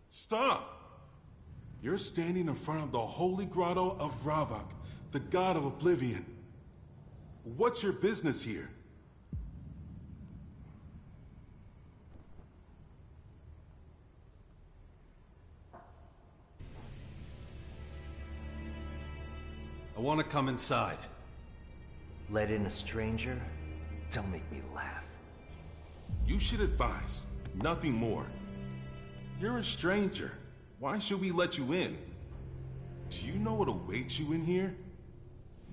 Stop! You're standing in front of the holy grotto of Ravak, the god of oblivion. What's your business here? I want to come inside. Let in a stranger? Don't make me laugh. You should advise, nothing more. You're a stranger. Why should we let you in? Do you know what awaits you in here?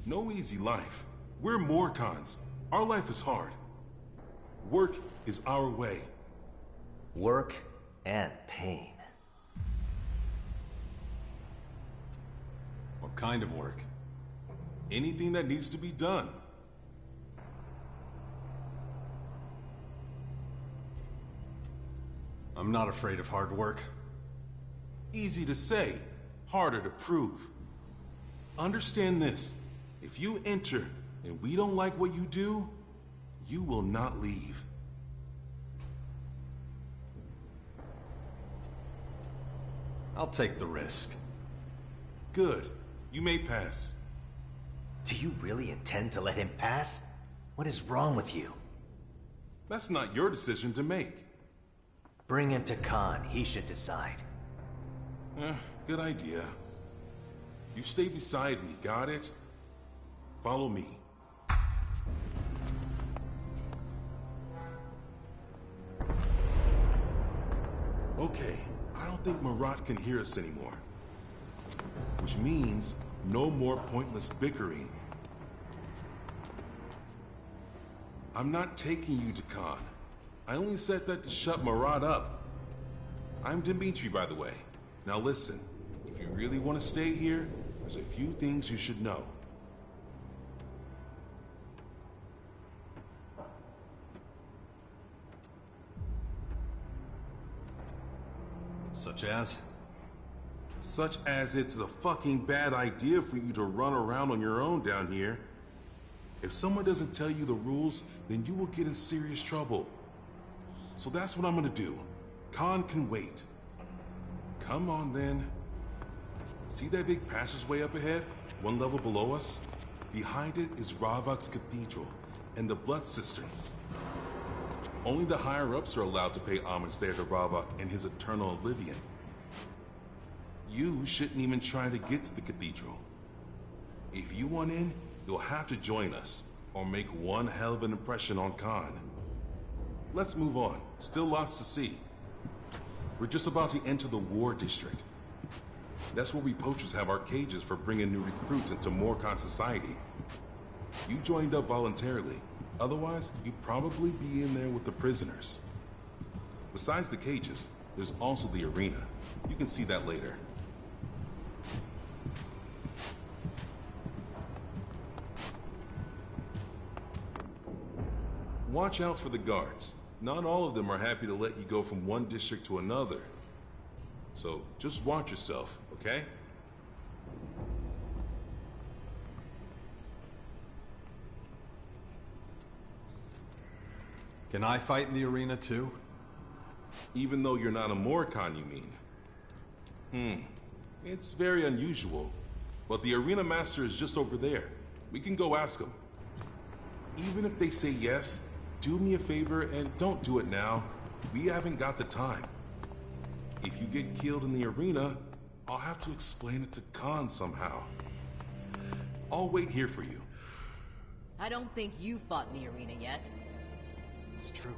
No easy life. We're Morcons. Our life is hard. Work is our way. Work and pain. What kind of work? Anything that needs to be done. I'm not afraid of hard work. Easy to say, harder to prove. Understand this, if you enter and we don't like what you do, you will not leave. I'll take the risk. Good. You may pass. Do you really intend to let him pass? What is wrong with you? That's not your decision to make. Bring him to Khan. He should decide. Good idea. You stay beside me, got it? Follow me. Okay, I don't think Marat can hear us anymore. Which means no more pointless bickering. I'm not taking you to Khan. I only said that to shut Marat up. I'm Dimitri, by the way. Now listen, if you really want to stay here, there's a few things you should know. Such as? Such as it's a fucking bad idea for you to run around on your own down here. If someone doesn't tell you the rules, then you will get in serious trouble. So that's what I'm gonna do. Khan can wait. Come on then. See that big passageway up ahead? One level below us? Behind it is Ravak's cathedral and the Blood Cistern. Only the higher-ups are allowed to pay homage there to Ravak and his eternal oblivion. You shouldn't even try to get to the cathedral. If you want in, you'll have to join us, or make one hell of an impression on Khan. let's move on. Still lots to see. We're just about to enter the war district. That's where we poachers have our cages for bringing new recruits into Morcon society. You joined up voluntarily. Otherwise, you'd probably be in there with the prisoners. Besides the cages, there's also the arena. You can see that later. Watch out for the guards. Not all of them are happy to let you go from one district to another. So just watch yourself, okay? Can I fight in the arena too? Even though you're not a Morcon, you mean? It's very unusual. But the arena master is just over there. We can go ask him. Even if they say yes, do me a favor and don't do it now. We haven't got the time. If you get killed in the arena, I'll have to explain it to Khan somehow. I'll wait here for you. I don't think you fought in the arena yet. It's true,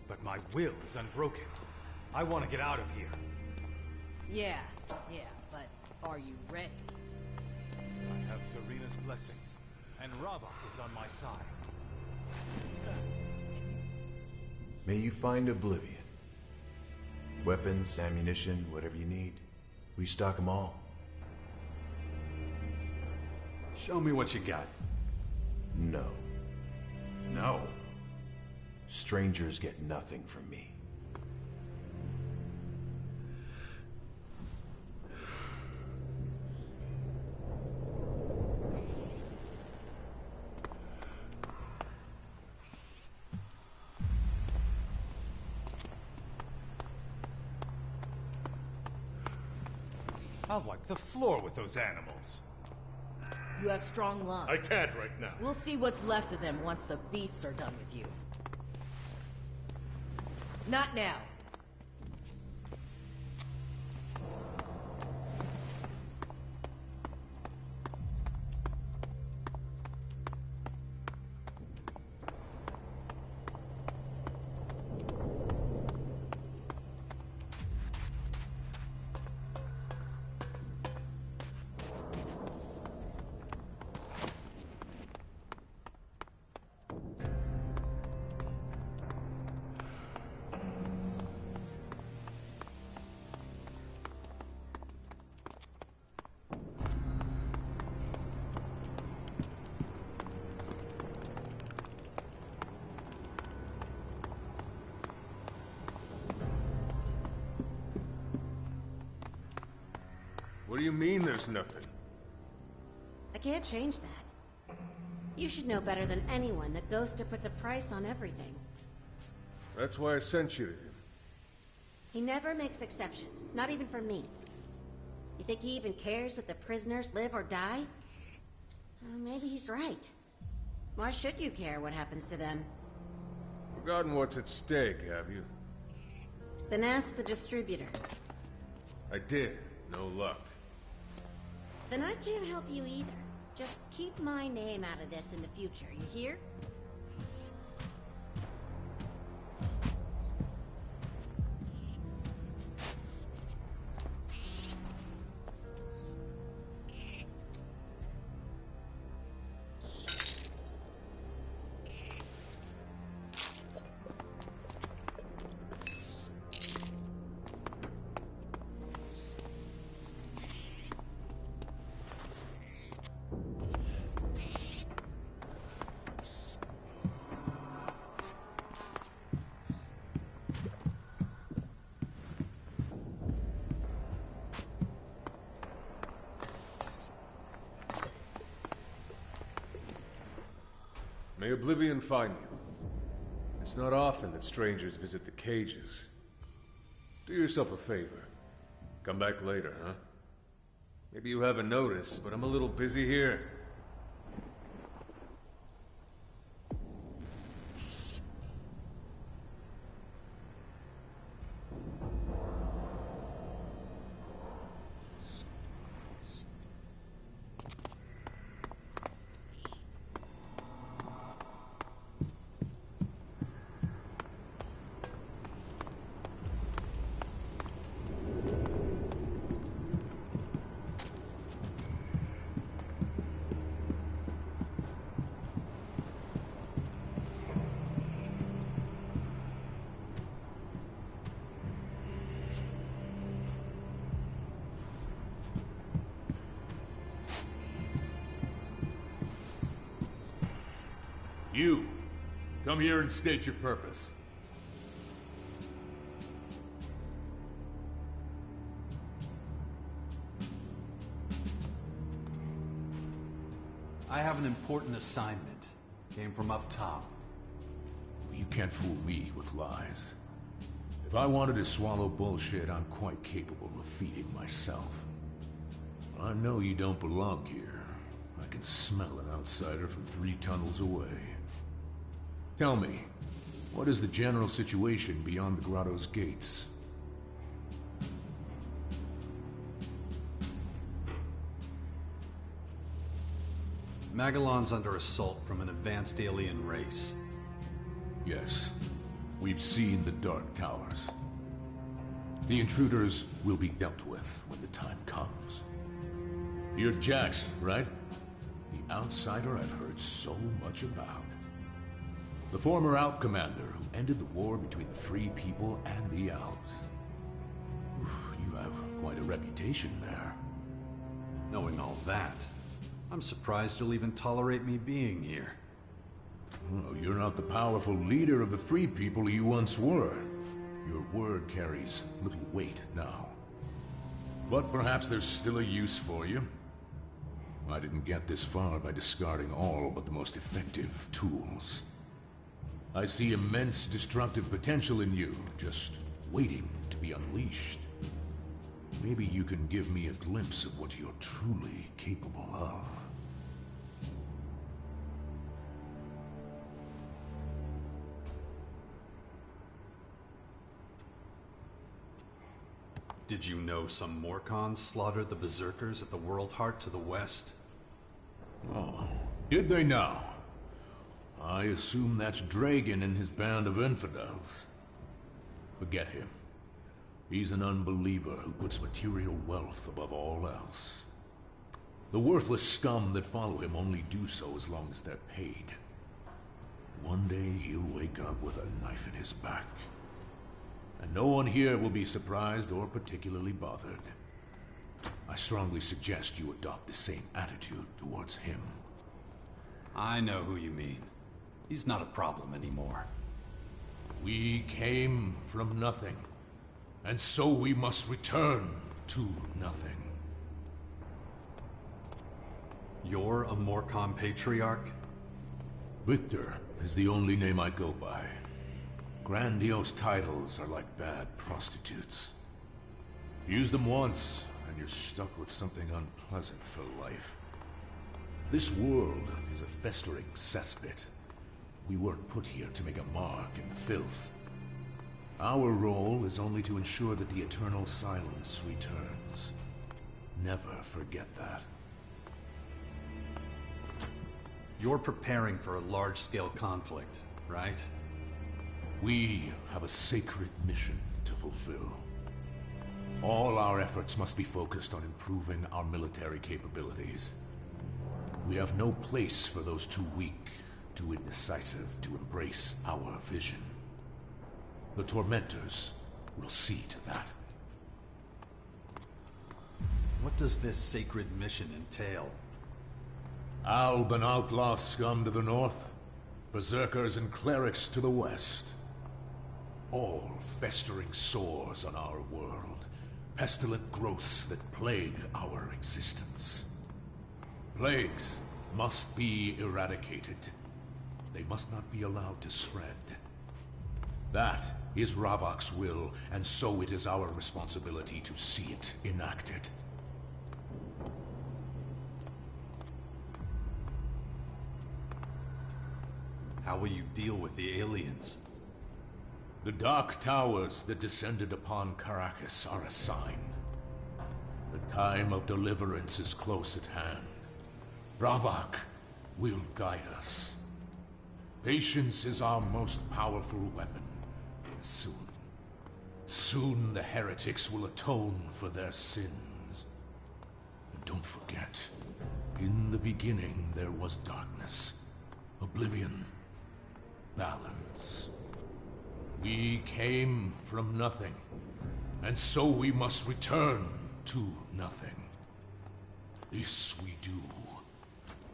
but my will is unbroken. I want to get out of here. Yeah, but are you ready? I have Serena's blessing, and Rava is on my side. May you find oblivion. Weapons, ammunition, whatever you need. We stock them all. Show me what you got. No. No. Strangers get nothing from me. I'll wipe the floor with those animals. You have strong lungs. I can't right now. We'll see what's left of them once the beasts are done with you. Not now. What do you mean there's nothing? I can't change that. You should know better than anyone that Ghoster puts a price on everything. That's why I sent you to him. He never makes exceptions, not even for me. You think he even cares if the prisoners live or die? Maybe he's right. Why should you care what happens to them? Forgotten what's at stake, have you? Then ask the distributor. I did. No luck. Then I can't help you either. Just keep my name out of this in the future, you hear? May oblivion find you. It's not often that strangers visit the cages. Do yourself a favor. Come back later, huh? Maybe you haven't noticed, but I'm a little busy here. You, come here and state your purpose. I have an important assignment. Came from up top. You can't fool me with lies. If I wanted to swallow bullshit, I'm quite capable of feeding myself. I know you don't belong here. I can smell an outsider from 3 tunnels away. Tell me, what is the general situation beyond the grotto's gates? Magellan's under assault from an advanced alien race. Yes, we've seen the Dark Towers. The intruders will be dealt with when the time comes. You're Jax, right? The outsider I've heard so much about. The former Alp commander who ended the war between the Free People and the Alps. You have quite a reputation there. Knowing all that, I'm surprised you'll even tolerate me being here. Oh, you're not the powerful leader of the Free People you once were. Your word carries little weight now. But perhaps there's still a use for you. I didn't get this far by discarding all but the most effective tools. I see immense destructive potential in you, just waiting to be unleashed. Maybe you can give me a glimpse of what you're truly capable of. Did you know some Morcons slaughtered the Berserkers at the World Heart to the west? Oh, did they now? I assume that's Dragon and his band of infidels. Forget him. He's an unbeliever who puts material wealth above all else. The worthless scum that follow him only do so as long as they're paid. One day he'll wake up with a knife in his back. And no one here will be surprised or particularly bothered. I strongly suggest you adopt the same attitude towards him. I know who you mean. He's not a problem anymore. We came from nothing, and so we must return to nothing. You're a Morcon patriarch? Victor is the only name I go by. Grandiose titles are like bad prostitutes. Use them once, and you're stuck with something unpleasant for life. This world is a festering cesspit. We weren't put here to make a mark in the filth. Our role is only to ensure that the eternal silence returns. Never forget that. You're preparing for a large-scale conflict, right? We have a sacred mission to fulfill. All our efforts must be focused on improving our military capabilities. We have no place for those too weak, too indecisive to embrace our vision. The Tormentors will see to that. What does this sacred mission entail? Alb and outlaw scum to the north, berserkers and clerics to the west. All festering sores on our world, pestilent growths that plague our existence. Plagues must be eradicated. They must not be allowed to spread. That is Ravok's will, and so it is our responsibility to see it enacted. How will you deal with the aliens? The Dark Towers that descended upon Caracas are a sign. The time of deliverance is close at hand. Ravok will guide us. Patience is our most powerful weapon. Soon the heretics will atone for their sins. And don't forget, in the beginning there was darkness, oblivion, balance. We came from nothing, and so we must return to nothing. This we do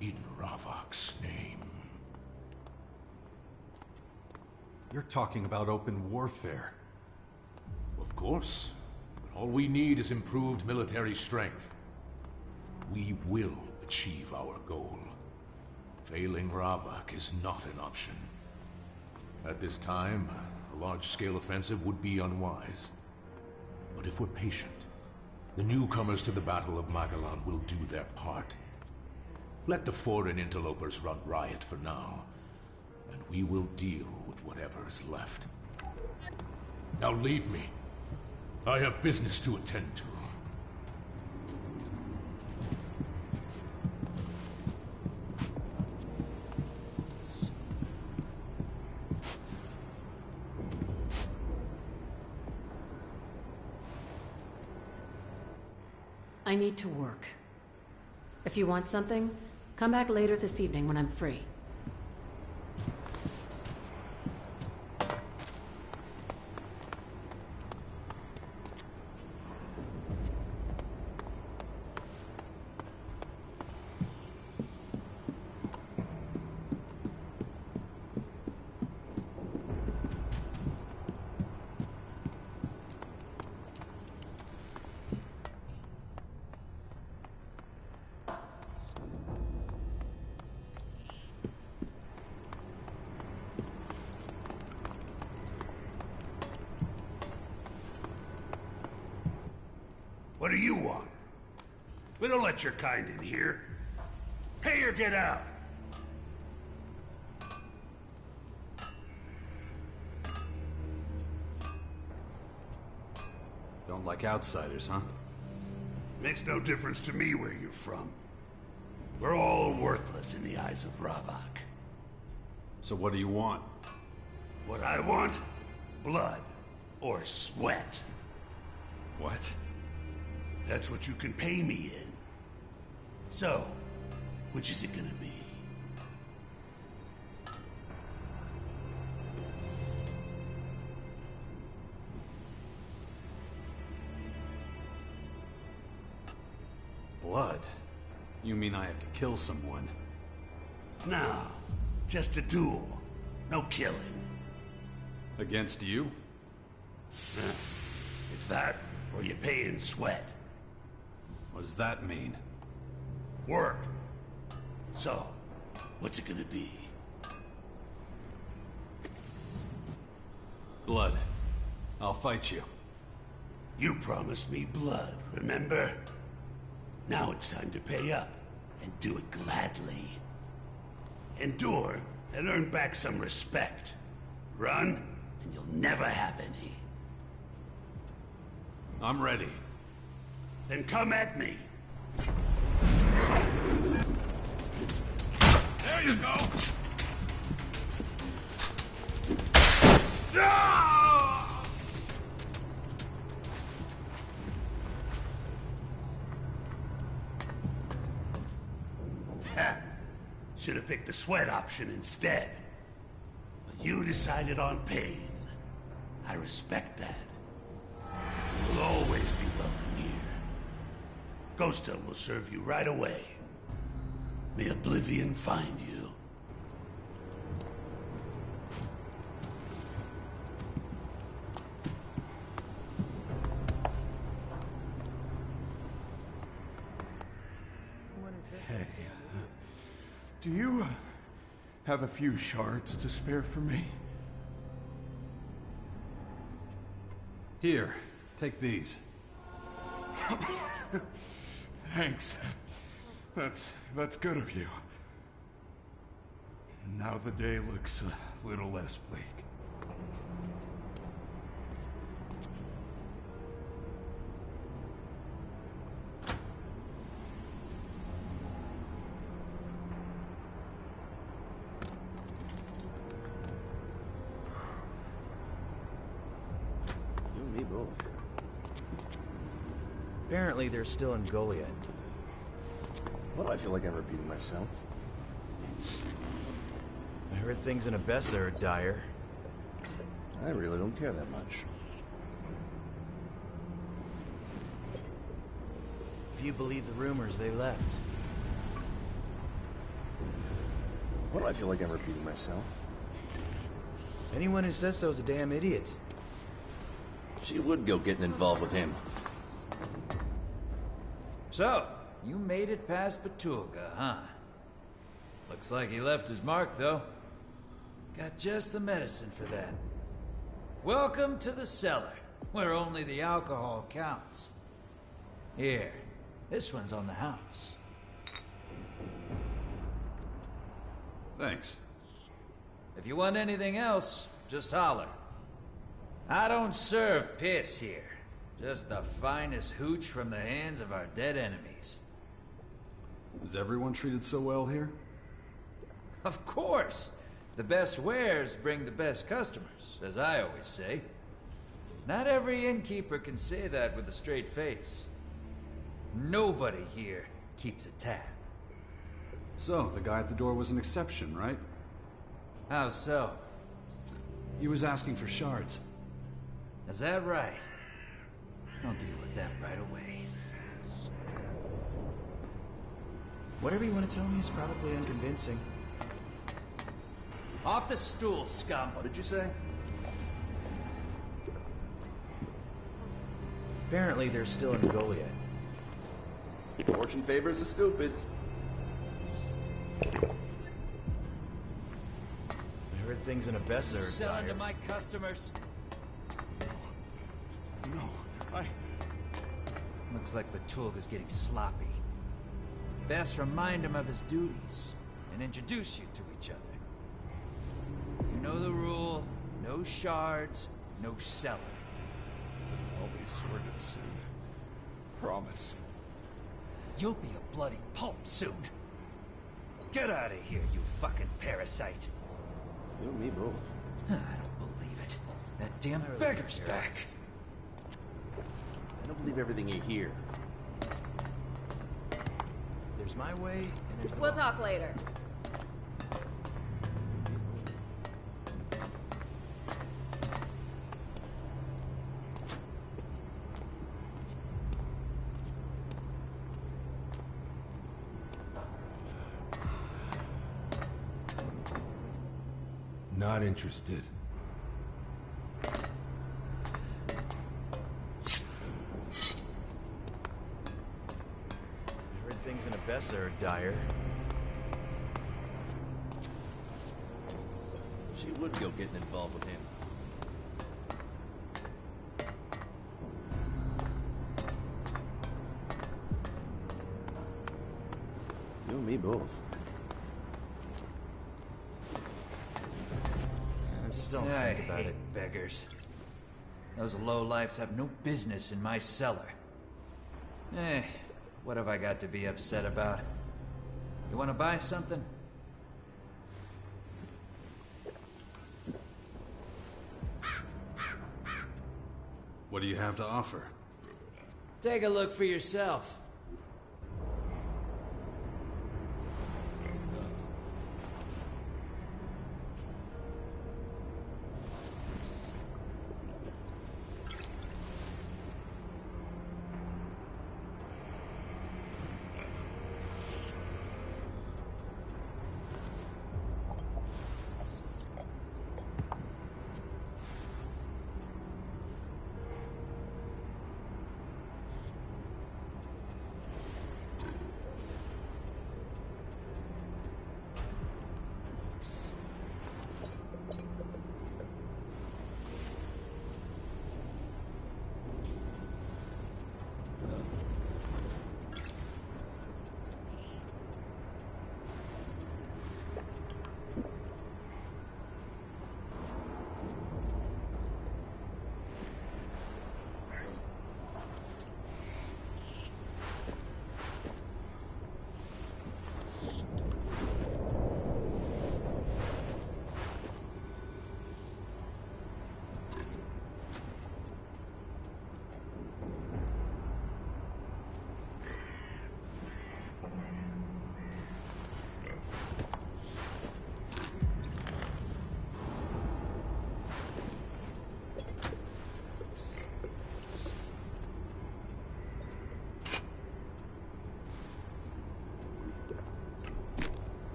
in Ravok's name. You're talking about open warfare. Of course. But all we need is improved military strength. We will achieve our goal. Failing Ravak is not an option. At this time, a large-scale offensive would be unwise. But if we're patient, the newcomers to the Battle of Magellan will do their part. Let the foreign interlopers run riot for now, and we will deal with whatever is left. Now leave me. I have business to attend to. I need to work. If you want something, come back later this evening when I'm free. What do you want? We don't let your kind in here. Pay or get out. Don't like outsiders, huh? Makes no difference to me where you're from. We're all worthless in the eyes of Ravak. So what do you want? What I want? Blood. Or sweat. What? That's what you can pay me in. So, which is it gonna be? Blood? You mean I have to kill someone? No, just a duel. No killing. Against you? It's that, or you pay in sweat. What does that mean? Work. So, what's it gonna be? Blood. I'll fight you. You promised me blood, remember? Now it's time to pay up, and do it gladly. Endure, and earn back some respect. Run, and you'll never have any. I'm ready. Then come at me. There you go! Should have picked the sweat option instead. But you decided on pain. I respect that. You will always be welcome here. Ghosta will serve you right away. May Oblivion find you. Hey, do you have a few shards to spare for me? Here, take these. Thanks. That's good of you. Now the day looks a little less bleak. You and me both. Apparently they're still in Goliath. Why do I feel like I'm repeating myself? I heard things in Abessa are dire. I really don't care that much. If you believe the rumors, they left. Why do I feel like I'm repeating myself? Anyone who says so is a damn idiot. She would go getting involved with him. So, you made it past Petulga, huh? Looks like he left his mark, though. Got just the medicine for that. Welcome to the cellar, where only the alcohol counts. Here, this one's on the house. Thanks. If you want anything else, just holler. I don't serve piss here. Just the finest hooch from the hands of our dead enemies. Is everyone treated so well here? Of course! The best wares bring the best customers, as I always say. Not every innkeeper can say that with a straight face. Nobody here keeps a tab. So, the guy at the door was an exception, right? How so? He was asking for shards. Is that right? I'll deal with that right away. Whatever you want to tell me is probably unconvincing. Off the stool, scum! What did you say? Apparently they're still in Goliath. Fortune favors the stupid. I heard things in Abessa are Selling dire. to my customers. No, I... Looks like Petulga's getting sloppy. Best remind him of his duties and introduce you to each other. You know the rule: no shards, no cellar. I'll be sorted soon. Promise. You'll be a bloody pulp soon. Get out of here, you fucking parasite. You and me both. I don't believe it. That damn beggar's back. I don't believe everything you hear. There's my way, and there's the We'll talk later. Not interested. I heard things in Abessa are dire. She would go getting involved with him. You and me both. I just don't I think about hate it. beggars. Those lowlifes have no business in my cellar. What have I got to be upset about? You want to buy something? What do you have to offer? Take a look for yourself.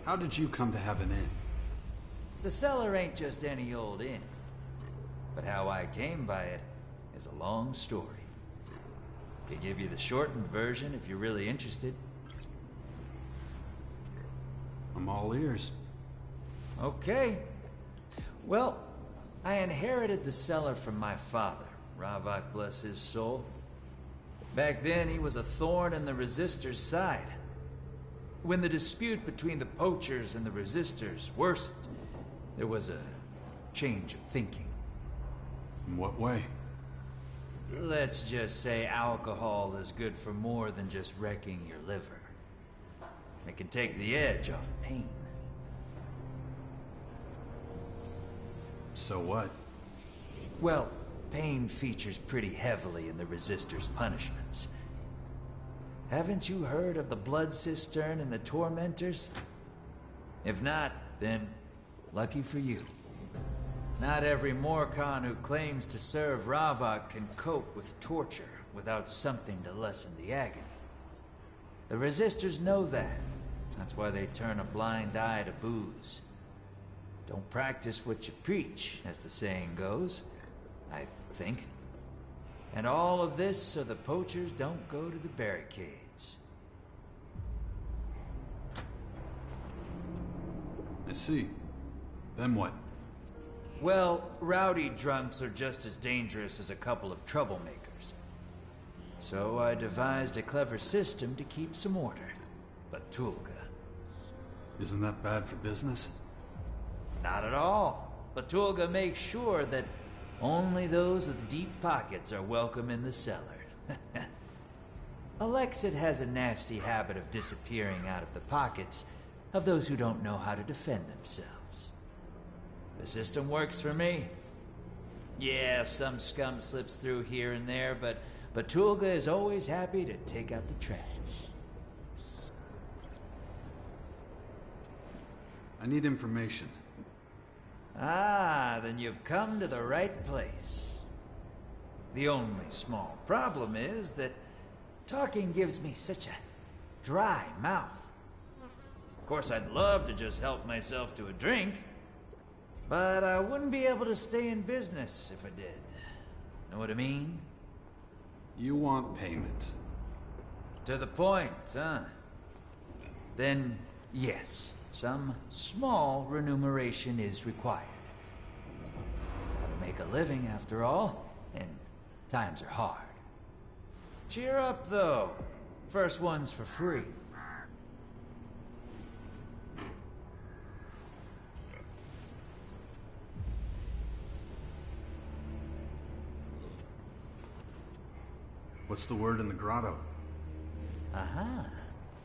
How did you come to have an inn? The cellar ain't just any old inn. But how I came by it is a long story. Could give you the shortened version if you're really interested. I'm all ears. Okay. Well, I inherited the cellar from my father, Ravak bless his soul. Back then, he was a thorn in the Resistors' side. When the dispute between the poachers and the Resistors worsened, there was a change of thinking. In what way? Let's just say alcohol is good for more than just wrecking your liver. It can take the edge off pain. So what? Well, pain features pretty heavily in the Resistors' punishments. Haven't you heard of the Blood Cistern and the Tormentors? If not, then lucky for you. Not every Morcon who claims to serve Ravak can cope with torture without something to lessen the agony. The Resistors know that. That's why they turn a blind eye to booze. Don't practice what you preach, as the saying goes, I think. And all of this so the poachers don't go to the barricades. I see. Then what? Well, rowdy drunks are just as dangerous as a couple of troublemakers. So I devised a clever system to keep some order. But Tulga. Isn't that bad for business? Not at all. Batulga makes sure that only those with deep pockets are welcome in the cellar. Alexid has a nasty habit of disappearing out of the pockets of those who don't know how to defend themselves. The system works for me. Yeah, some scum slips through here and there, but Batulga is always happy to take out the trash. I need information. Ah, then you've come to the right place. The only small problem is that talking gives me such a dry mouth. Of course, I'd love to just help myself to a drink, but I wouldn't be able to stay in business if I did. Know what I mean? You want payment. To the point, huh? Then, yes. Some small remuneration is required. Gotta make a living after all, and times are hard. Cheer up, though. First one's for free. What's the word in the grotto? Aha.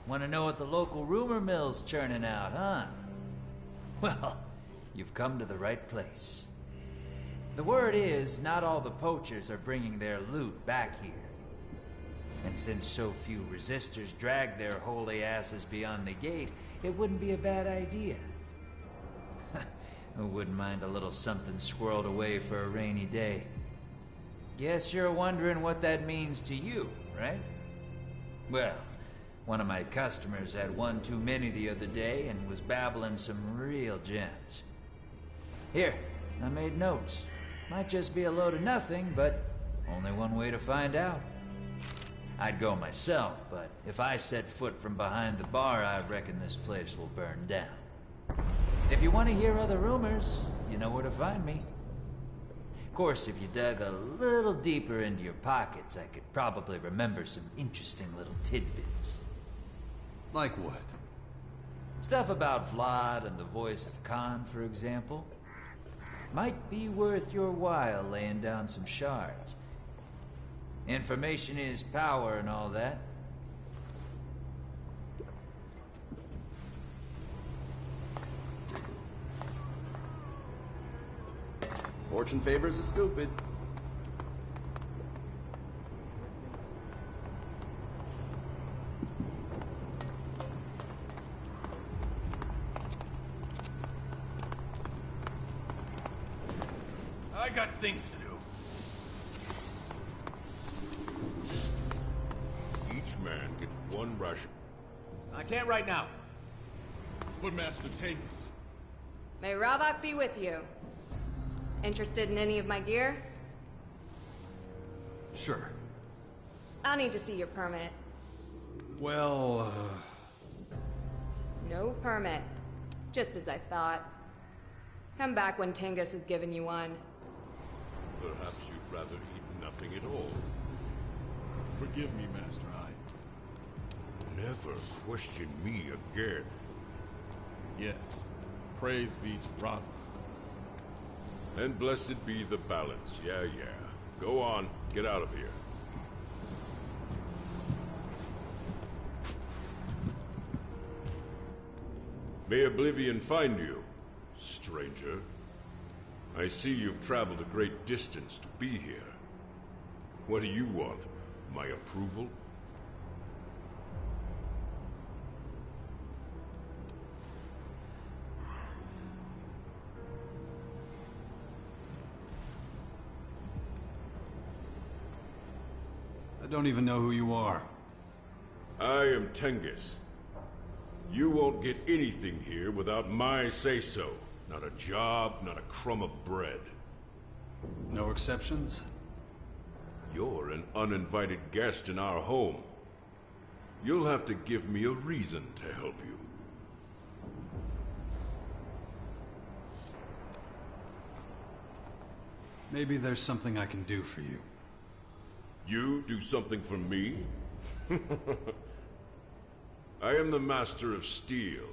Want to know what the local rumor mill's churning out, huh? Well, you've come to the right place. The word is, not all the poachers are bringing their loot back here. And since so few resistors drag their holy asses beyond the gate, it wouldn't be a bad idea. Who wouldn't mind a little something squirreled away for a rainy day? Guess you're wondering what that means to you, right? Well, one of my customers had one too many the other day and was babbling some real gems. Here, I made notes. Might just be a load of nothing, but only one way to find out. I'd go myself, but if I set foot from behind the bar, I reckon this place will burn down. If you want to hear other rumors, you know where to find me. Of course, if you dug a little deeper into your pockets, I could probably remember some interesting little tidbits. Like what? Stuff about Vlad and the voice of Khan, for example. Might be worth your while laying down some shards. Information is power and all that. Fortune favors the stupid. I got things to do. Each man gets one ration. I can't right now. But Master Tengus... May Ravak be with you. Interested in any of my gear? Sure. I'll need to see your permit. Well, No permit. Just as I thought. Come back when Tengus has given you one. Perhaps you'd rather eat nothing at all. Forgive me, Master. Never question me again. Yes. Praise be to Rava. And blessed be the balance. Yeah. Go on. Get out of here. May Oblivion find you, stranger. I see you've traveled a great distance to be here. What do you want? My approval? I don't even know who you are. I am Tengus. You won't get anything here without my say-so. Not a job, not a crumb of bread. No exceptions? You're an uninvited guest in our home. You'll have to give me a reason to help you. Maybe there's something I can do for you. You do something for me? I am the Master of Steel.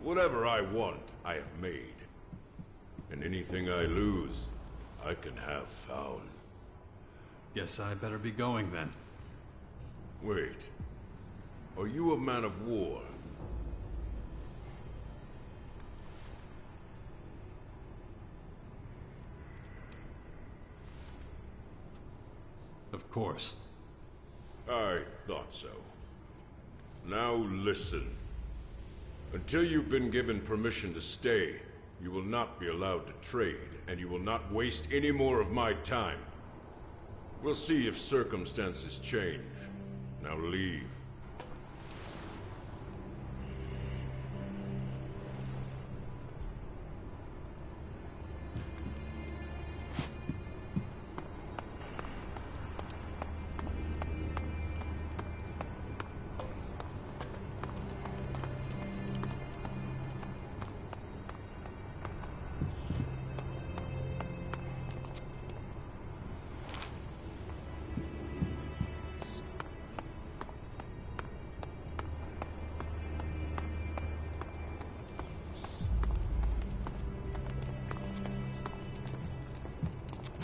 Whatever I want, I have made. And anything I lose, I can have found. Guess I better be going then. Wait. Are you a man of war? Of course. I thought so. Now listen. Until you've been given permission to stay, you will not be allowed to trade, and you will not waste any more of my time. We'll see if circumstances change. Now leave.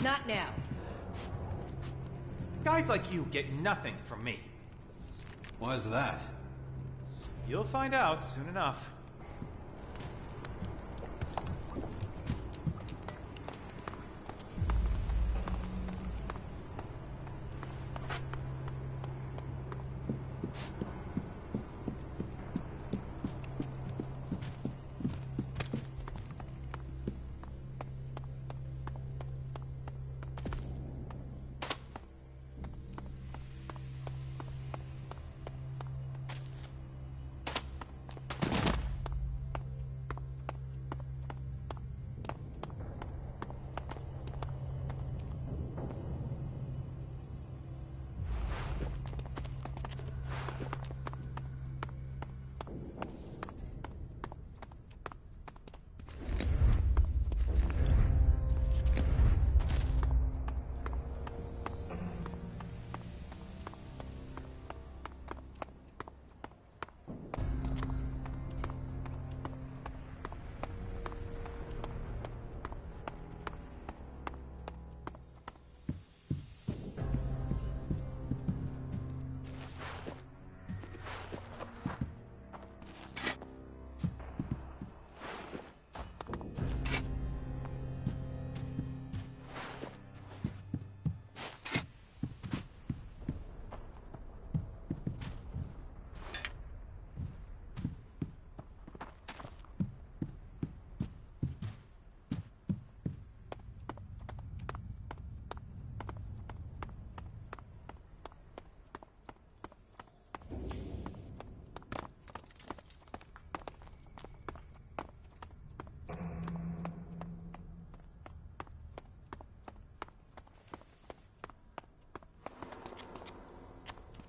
Not now. Guys like you get nothing from me. Why is that? You'll find out soon enough.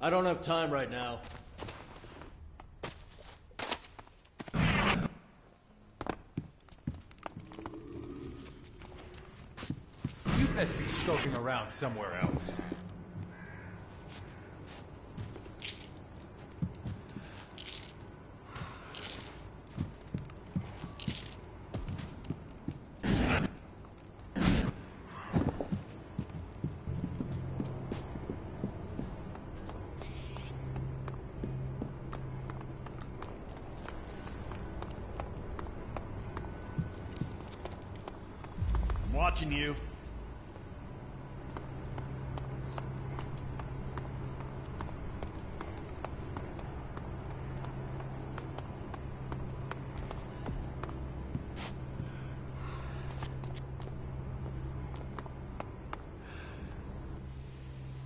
I don't have time right now. You best be scoping around somewhere else. I'm watching you.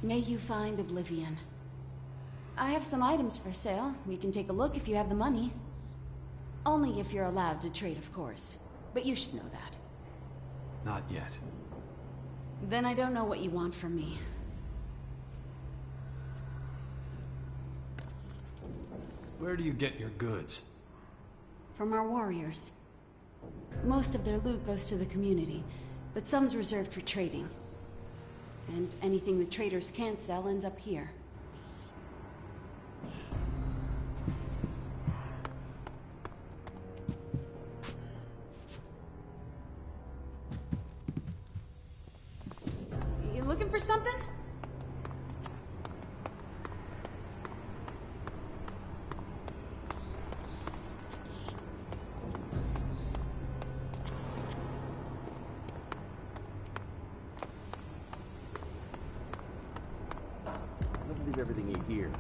May you find oblivion. I have some items for sale. We can take a look if you have the money. Only if you're allowed to trade, of course. But you should know that. Not yet. Then I don't know what you want from me. Where do you get your goods? From our warriors. Most of their loot goes to the community, but some's reserved for trading. And anything the traders can't sell ends up here. You looking for something? Don't believe everything you hear.